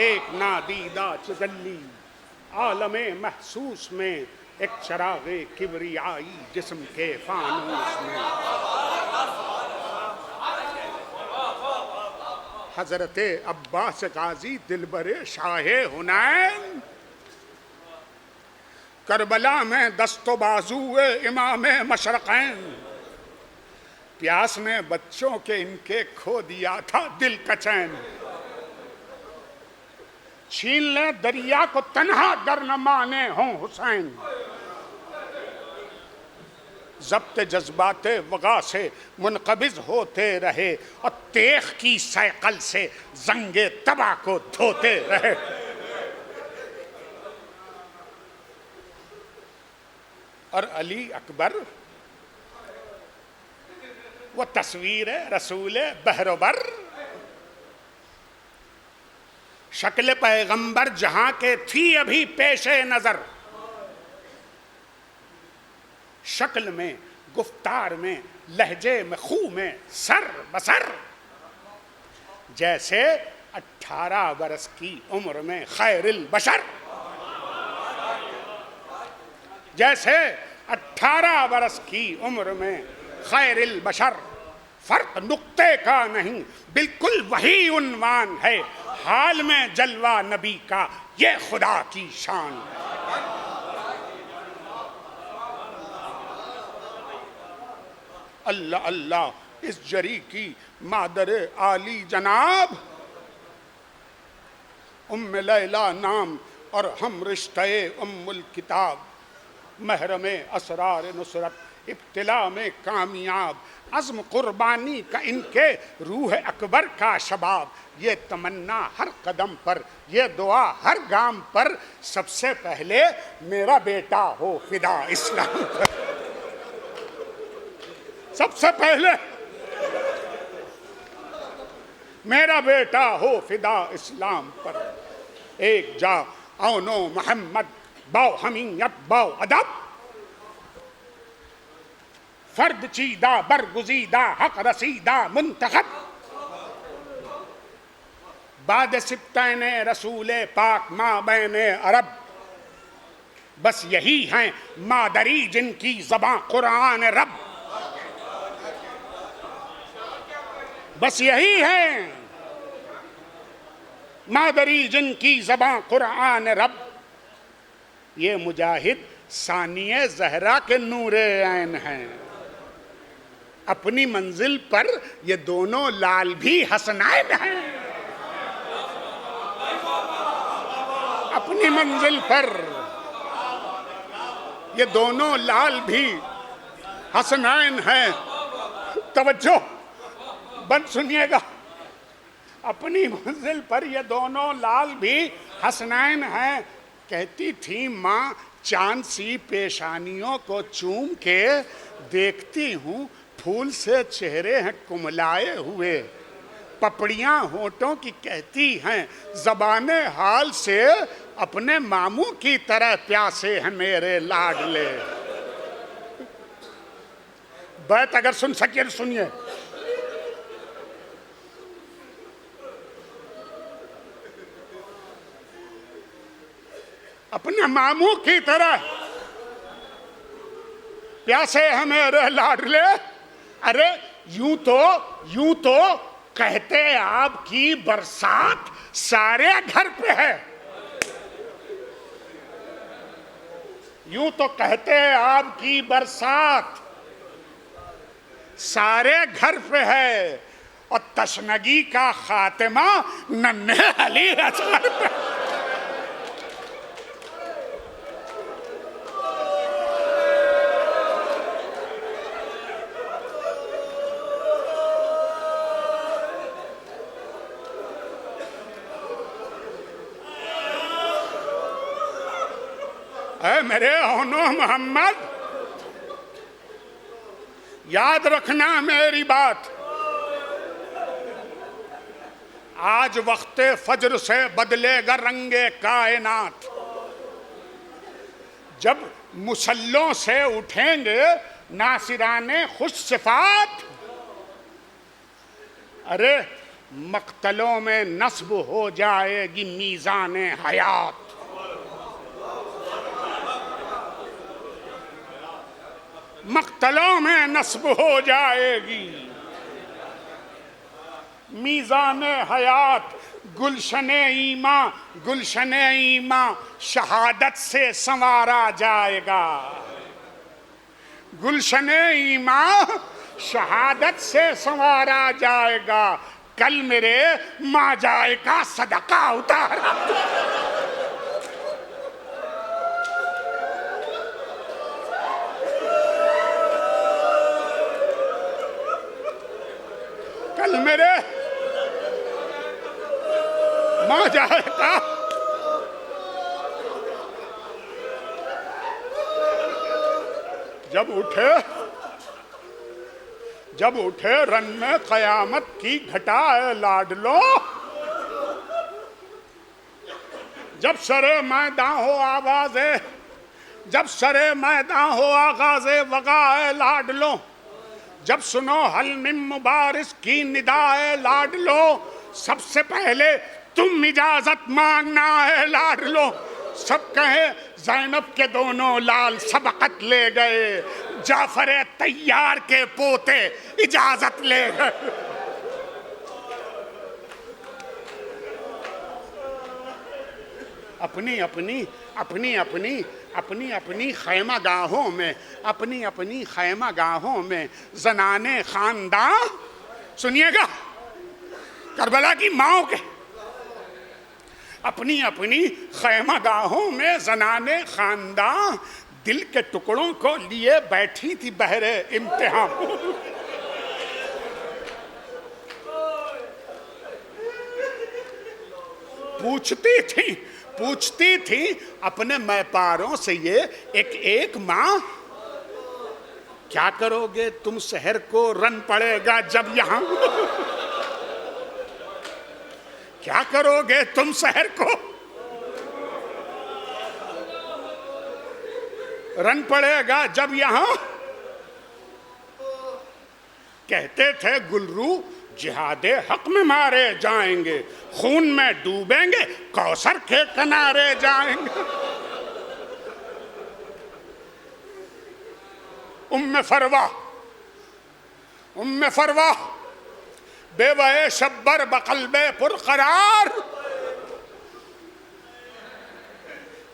एक नादीदा तजल्ली आलमे महसूस में, एक चरागे किबरियाई जिस्म के फानूस में। हजरत अब्बास गाजी दिलबरे शाहे हुनैन, करबला में दस्तो बाजू इमाम मशरक़ैन। प्यास ने बच्चों के इनके खो दिया था दिल का चैन। छीन ले दरिया को तन्हा गर न माने हों हुसैन। ज़ब्त जज्बाते वगा से मुनक़बिज़ होते रहे और तेख की सैकल से जंगे तबा को धोते रहे। और अली अकबर वो तस्वीर रसूल बहरोबर, शक्ल पैगंबर जहां के थी अभी पेशे नजर। शक्ल में, गुफ्तार में, लहजे में, खू में सर बसर, जैसे 18 बरस की उम्र में खैरिल बशर। जैसे 18 बरस की उम्र में खैरिल बशर। फर्क नुक्ते का नहीं, बिल्कुल वही उन्वान है। हाल में जलवा नबी का ये खुदा की शान। अल्लाह अल्लाह इस जरी की मादर आली जनाब, उम्म लैला नाम और हम रिश्ते उम्मुल किताब। महरम असरार नुसरत इब्तिला में कामयाब, अज़्म कुर्बानी का इनके रूह अकबर का शबाब। ये तमन्ना हर कदम पर, ये दुआ हर गाम पर, सबसे पहले मेरा बेटा हो फिदा इस्लाम पर। सबसे पहले मेरा बेटा हो फिदा इस्लाम पर। एक जा औनो मोहम्मद बाओ हमीयत बाओ अदब, फर्द चीदा बरगुजीदा हक रसीदा मुंतखब। बाद सिब्तैने रसूले पाक माँ बैने अरब, बस यही हैं मादरी जिनकी ज़बां कुरान रब। बस यही हैं मादरी जिनकी ज़बां कुरान रब। ये मुजाहिद सानिए ज़हरा के नूरे ऐन हैं। अपनी मंजिल पर ये दोनों लाल भी हसनैन हैं। अपनी मंजिल पर ये दोनों लाल भी हसनैन हैं। तवज्जो बंद सुनिएगा। अपनी मंजिल पर ये दोनों लाल भी हसनैन हैं। कहती थी माँ चांद सी पेशानियों को चूम के, देखती हूँ फूल से चेहरे हैं कुमलाए हुए। पपड़ियाँ होठों की कहती हैं ज़बाने हाल से, अपने मामू की तरह प्यासे हैं मेरे लाडले। बैत अगर सुन सके तो सुनिए। अपने मामू की तरह प्यासे हैं मेरे लाडले। अरे यूं तो कहते आपकी बरसात सारे घर पे है। यूं तो कहते हैं आपकी बरसात सारे घर पे है और तशनगी का खातिमा नन्हे अली असगर पे। मेरे ओनो मोहम्मद, याद रखना मेरी बात। आज वक्ते फज्र से बदलेगा रंगे कायनात। जब मुसल्लों से उठेंगे नासिराने खुश सिफात, अरे मक्तलों में नस्ब हो जाएगी मीज़ाने हयात। मक्तलों में नस्ब हो जाएगी मीज़ाने हयात। गुलशने ईमा शहादत से संवारा जाएगा। गुलशने ईमा शहादत से संवारा जाएगा। कल मेरे माँ जाए का सदका उतारा। कल मेरे माँ जाएगा जब उठे रन में कयामत की घटा है लाडलो। जब सरे मैदान हो आवाज़े, जब सरे मैदान हो आगाज़े वगा है लाडलो। जब सुनो हल मिन मुबारिस की निदा है लाडलो। सबसे पहले तुम इजाजत मांगना है लाडलो। सब कहे ज़ैनब के दोनों लाल सबकत ले गए, जाफर तैयार के पोते इजाजत ले गए। अपनी अपनी अपनी अपनी अपनी अपनी खैमा गाहों में, अपनी अपनी खैमा गाहों में जनाने खानदान, सुनिएगा करबला की माओ के, अपनी अपनी खैमा गाहों में जनाने खानदान दिल के टुकड़ों को लिए बैठी थी बहरे इम्तिहान। पूछती थी अपने मैपारों से ये एक एक माँ, क्या करोगे तुम शहर को रन पड़ेगा जब यहाँ। क्या करोगे तुम शहर को रन पड़ेगा जब यहाँ। कहते थे गुलरू जिहादे हक में मारे जाएंगे, खून में डूबेंगे कौसर के किनारे जाएंगे। उम्मे फरवा बेवए शब्बर बकल्बे पुरकरार,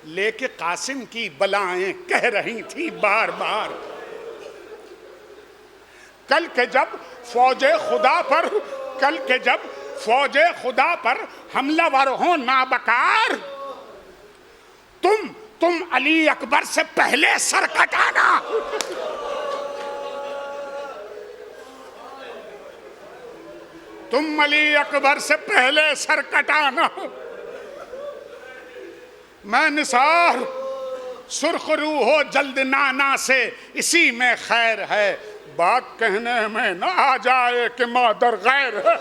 लेके कासिम की बलाएं कह रही थी बार बार। कल के जब फौजे खुदा पर हमलावर हो नाबकार, तुम अली अकबर से पहले सर कटाना। तुम अली अकबर से पहले सर कटाना। मैं निसार सुर्खरू हो जल्द नाना से, इसी में खैर है। बात कहने में न आ जाए कि मादर गैर है।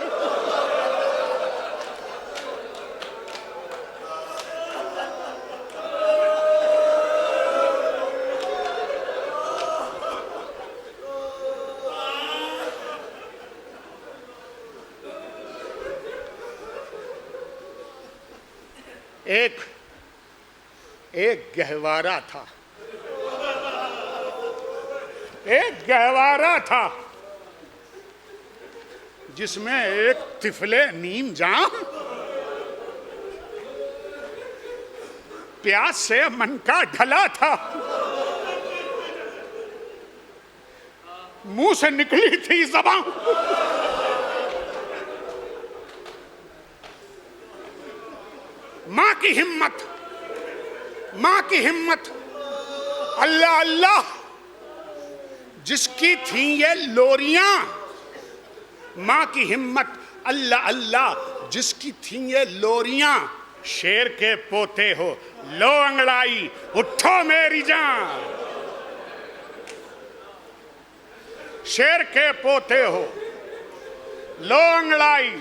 एक गहवारा था जिसमें एक तिफले नीम जाम प्यास से मन का ढला था। मुंह से निकली थी ज़बान। मां की हिम्मत, मां की हिम्मत, अल्लाह अल्लाह जिसकी थी ये लोरियां। मां की हिम्मत, अल्लाह अल्लाह जिसकी थी ये लोरियां। शेर के पोते हो, लो अंगड़ाई, उठो मेरी जान। शेर के पोते हो, लो अंगड़ाई,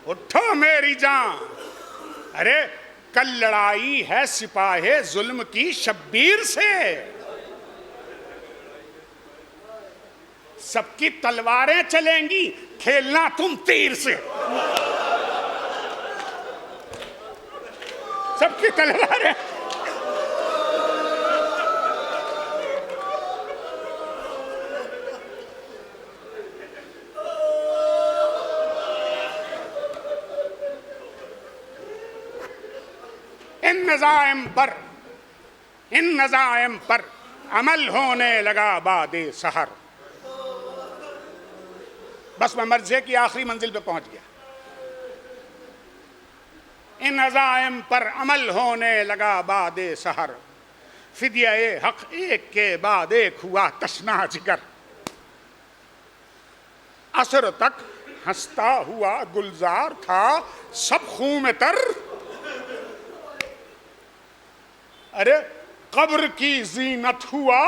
उठो मेरी जान। अरे कल लड़ाई है सिपाहे जुल्म की शब्बीर से, सबकी तलवारें चलेंगी, खेलना तुम तीर से। सबकी तलवारें, इन नज़ाइम पर अमल होने लगा बादे सहर। बस मैं मर्ज़े की आखिरी मंजिल पे पहुंच गया। इन नज़ाइम पर अमल होने लगा बादे सहर। फिदिया-ए हक एक के बाद एक हुआ तशना जिगर। असर तक हंसता हुआ गुलजार था सब खून में तर। अरे कब्र की जीनत हुआ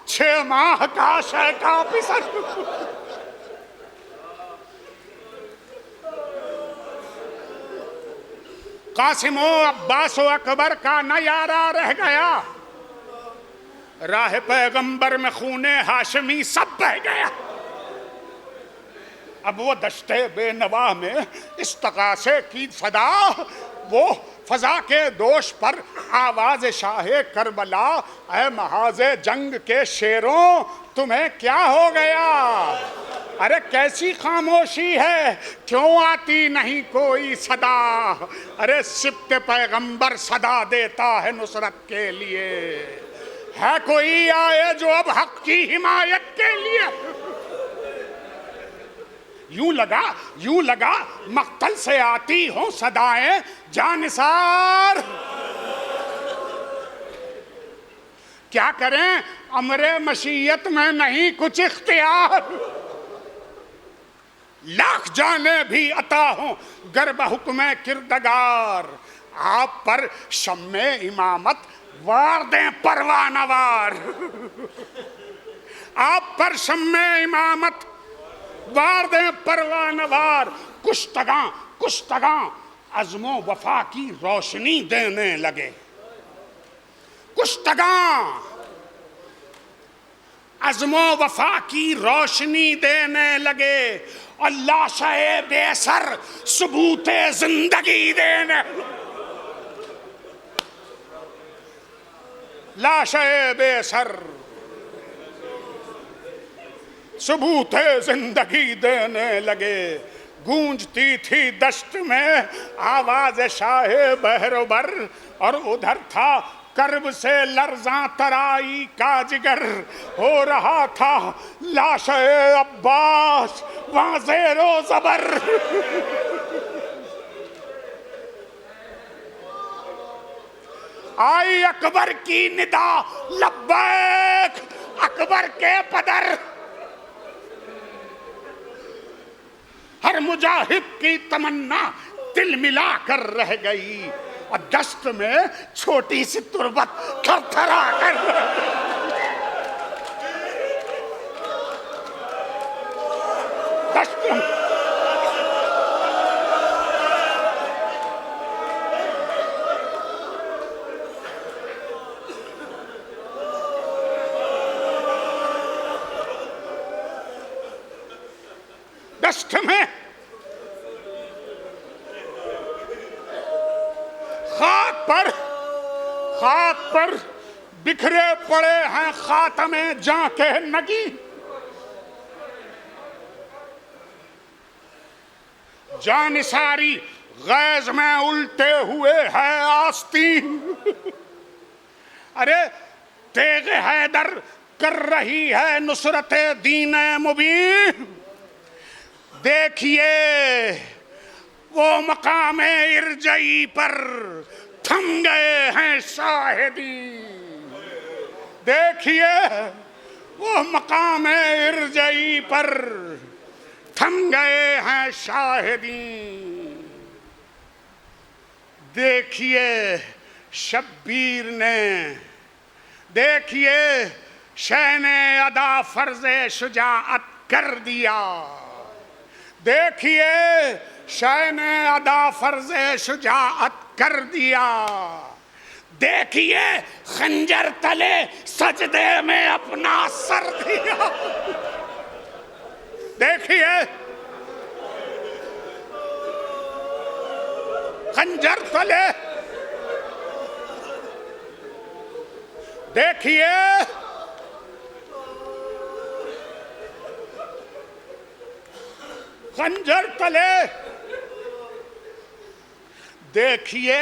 6 माह का शय का पिसर। कासिमो अब्बासो अकबर का नयारा रह गया, राह पैगंबर में खूने हाशमी सब बह गया। अब वो दश्ते बेनवा में इस तकासे की फदा, वो फजा के दोष पर आवाज शाहे करबला। ऐ महाजे जंग के शेरों तुम्हें क्या हो गया? अरे कैसी खामोशी है, क्यों आती नहीं कोई सदा? अरे सिब्त पैगंबर सदा देता है नुसरत के लिए, है कोई आए जो अब हक की हिमायत के लिए? यूं लगा मक्तल से आती हो सदाएं जानिसार। क्या करें अमरे मशीयत में नहीं कुछ इख्तियार। लाख जाने भी अता हो गर बहुक्म किरदगार। आप पर शम्मे इमामत वार दें परवानवार। आप पर शम्मे इमामत वार दें परवानवार। कुश्तगां अज़्मो वफा की रोशनी देने लगे। कुश्तगां अज़्मो वफा की रोशनी देने लगे। और लाशे बेसर सबूते जिंदगी देने, लाशे बेसर सबूते जिंदगी देने लगे। गूंजती थी दश्त में आवाज शाहे बहरोबर, और उधर था कर्ब से लर्ज़ां तराई का जिगर। हो रहा था लाशे अब्बास वहां ज़ेरो ज़बर। आई अकबर की निदा लब्बैक अकबर के पदर। हर मुजाहिद की तमन्ना दिल मिला कर रह गई, और दश्त में छोटी सी तुरबत थरथरा कर दश्त दश्त में खाक पर बिखरे पड़े हैं खातमे जां के नगी। जानिसारी गैज में उल्टे हुए है आस्तीन। अरे तेग हैदर कर रही है नुसरत दीन मुबीन। देखिए वो मकाम इरजई पर थम गए हैं शाहिदी। देखिए वो मकाम इरजई पर थम गए हैं शाहिदी। देखिए शब्बीर ने, देखिए शैने अदा फर्जे शुजाअत कर दिया। देखिए शैने अदा फर्जे शुजाअत कर दिया। देखिए खंजर तले सजदे में अपना सर दिया। देखिए खंजर तले, देखिए खंजर तले, देखिए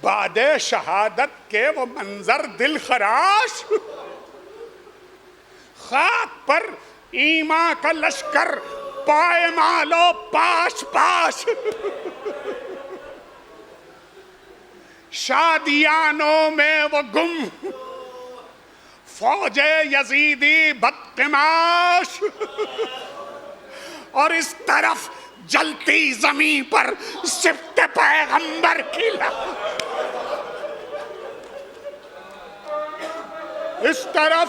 बादे शहादत के वो मंजर दिल खराश। खाक पर ईमा का लश्कर पायमालो पाश पाश। शादियानों में वो गुम फौजे यजीदी बदकिमाश। और इस तरफ जलती जमीन पर सिफ्त पैगंबर की लहर। इस तरफ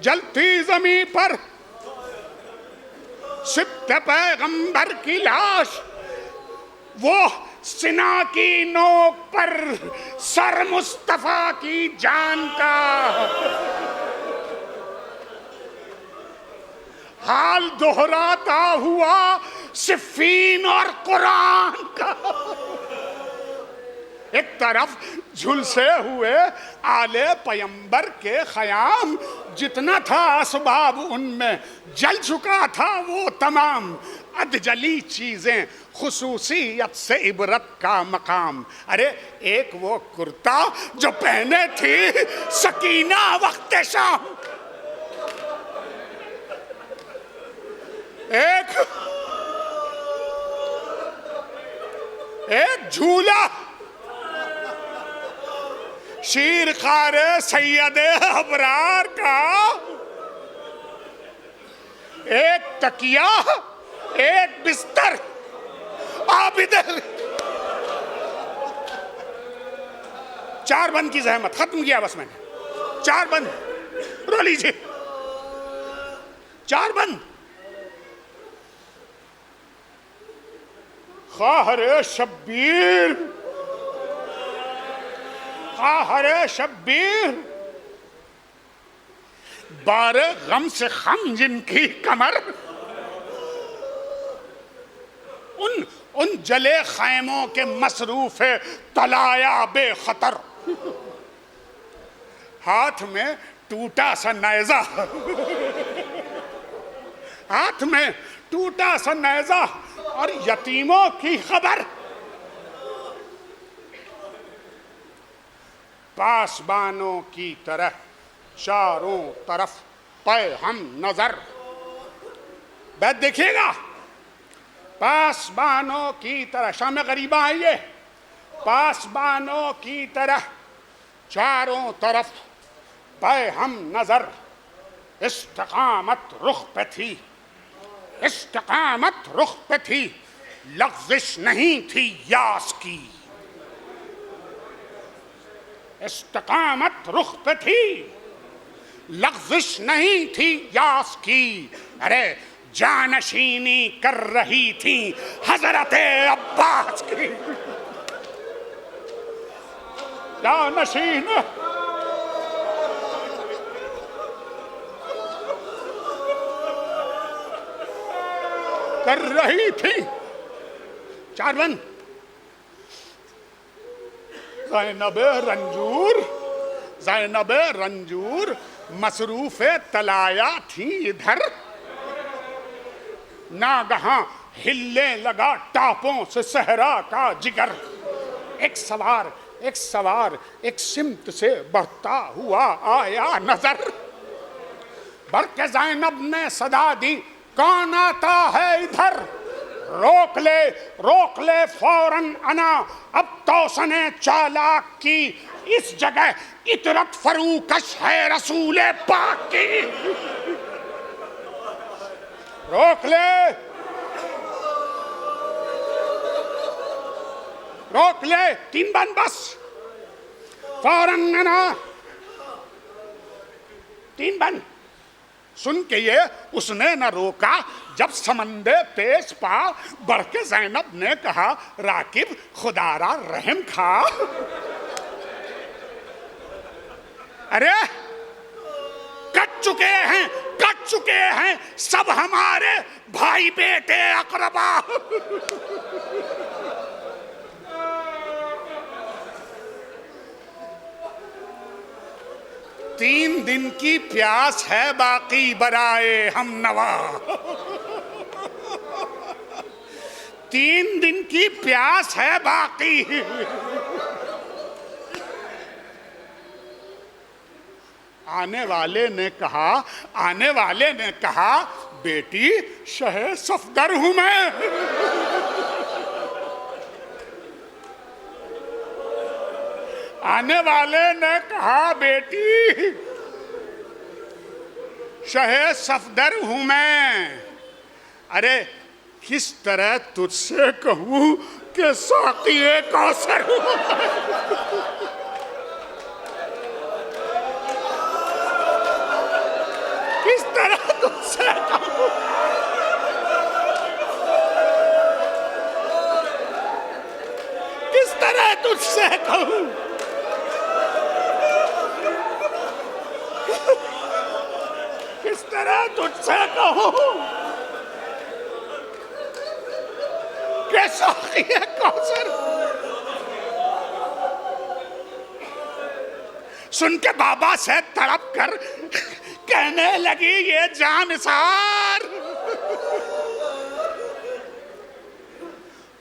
जलती जमीन पर सिफ्त पैगंबर की लाश। वो सिना की नोक पर सर मुस्तफा की जान का। हाल दोहराता हुआ सिफ़ीन और कुरान का। एक तरफ झुलसे हुए आले पैगंबर के ख़याम, जितना था असबाब उनमें जल चुका था वो तमाम। अधजली चीजें खुसूसियत से इबरत का मकाम। अरे एक वो कुर्ता जो पहने थी सकीना वक्त शाम। एक झूला शीर खारे सैयदे अबरार का। एक तकिया, एक बिस्तर आबिद। चार बंद की जहमत खत्म किया बस मैंने। चार बंद रो लीजिए, चार बंद। खाहरे शब्बीर, खाहरे शब्बीर, बारे गम से खम जिनकी कमर। उन जले खैमों के मसरूफ तलाया बेखतर। हाथ में टूटा सा नेज़ा, हाथ में टूटा सा नेज़ा और यतीमों की खबर। पासबानों की तरह चारों तरफ पे हम नजर। बैत देखिएगा, पासबानों की तरह, शाम गरीबा आइए। पासबानों की तरह चारों तरफ पे हम नजर। इस्तिकामत रुख पे थी, इस्तिकामत रुख पे थी, लग़्ज़िश नहीं थी यास की। इस्तिकामत रुख पे थी, लग़्ज़िश नहीं थी यास की। अरे जानशीनी कर रही थी हजरते अब्बास की। जानशीन कर रही थी। चार बंद। ज़ैनबे रंजूर, ज़ैनबे रंजूर मसरूफ़े तलाया थी इधर। नागहां हिलने लगा टापों से सहरा का जिगर। एक सवार एक सवार एक सिमत से बढ़ता हुआ आया नजर। बरके ज़ैनब ने सदा दी, कौन आता है इधर? रोक ले फौरन अना, अब तो सने चालाक की, इस जगह इतरत फरूकश है रसूले पाक की। रोक ले, 3 बन बस, फौरन अना, 3 बन। सुन के ये उसने न रोका, जब समंदे पेश पा, बढ़ के ज़ैनब ने कहा, राकिब खुदारा रहम खा। अरे कट चुके हैं सब हमारे भाई बेटे अकरबा। 3 दिन की प्यास है बाकी बराए हम नवा। 3 दिन की प्यास है बाकी। आने वाले ने कहा, बेटी शहे सफदर हूं मैं। आने वाले ने कहा, बेटी शहे सफदर हूं मैं। अरे किस तरह तुझसे कहूं कि साक़िए कौसर हूं। किस तरह तुझसे कहूं, किस तरह तुझसे कहूं, किस तरह तुझसे कहूं कि साक़िए कौसर। सुन के बाबा से तड़प कर कहने लगी ये जानिसार,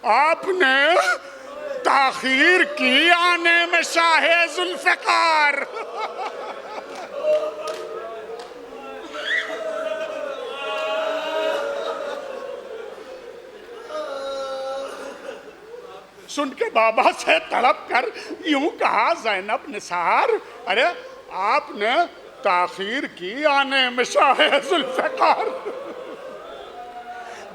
आपने ताखीर की आने में शाहे जुल्फ़िकार। सुन के बाबा से तड़प कर यूं कहा ज़ैनब निसार, अरे आपने ताखीर की आने में शाहे जुल्फ़िकार।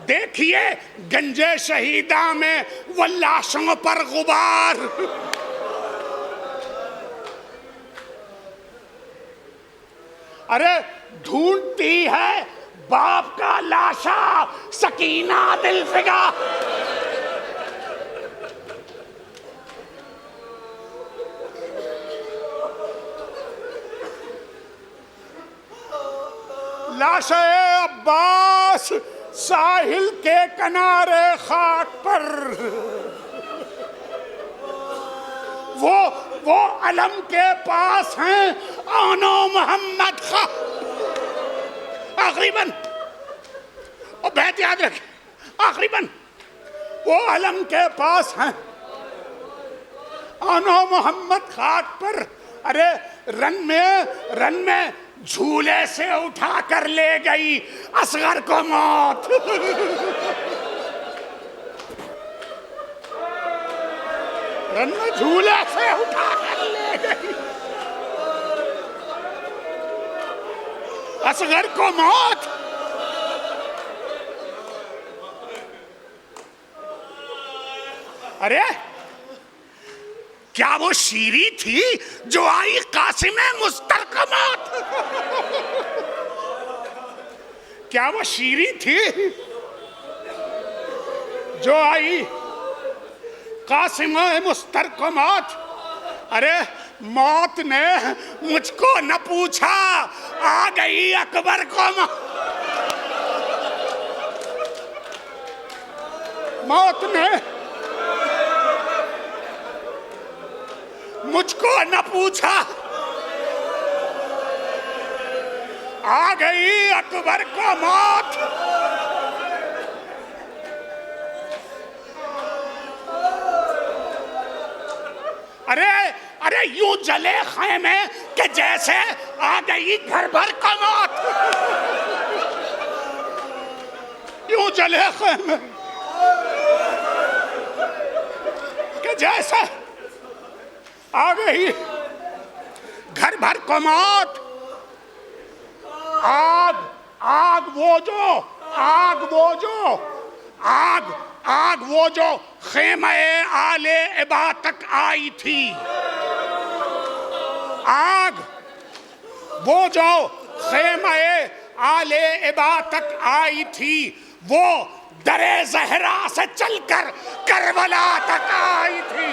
देखिए गंजे शहीदा में वो लाशों पर गुबार। अरे ढूंढती है बाप का लाशा सकीना दिलफिगा। लाशे अब्बास साहिल के किनारे खाक पर, वो अलम के पास हैं आनो मोहम्मद खा। आखिरी बन, और बैत याद रखे, आखिरी बन, वो अलम के पास हैं आनो मोहम्मद खाक पर। अरे रन में झूले से उठा कर ले गई असगर को मौत। रन में झूले से उठा कर ले गई असगर को मौत। अरे क्या वो शीरी थी जो आई कासिमे मुस्तर को मौत? क्या वो शीरी थी जो आई कासिमे मुस्तर को मौत? अरे मौत ने मुझको न पूछा, आ गई अकबर को मौत ने मुझको न पूछा, आ गई अकबर को मौत। अरे यूं जले खैमे कि जैसे आ गई घर भर का मौत। यूं जले खैमे कि जैसे आ गई घर भर को मौत। आग आग वो जो आग वो जो खेमे आले इबा तक आई थी। आग वो जो खेमे आले इबा तक आई थी, वो दरे ज़हरा से चलकर करबला तक आई थी।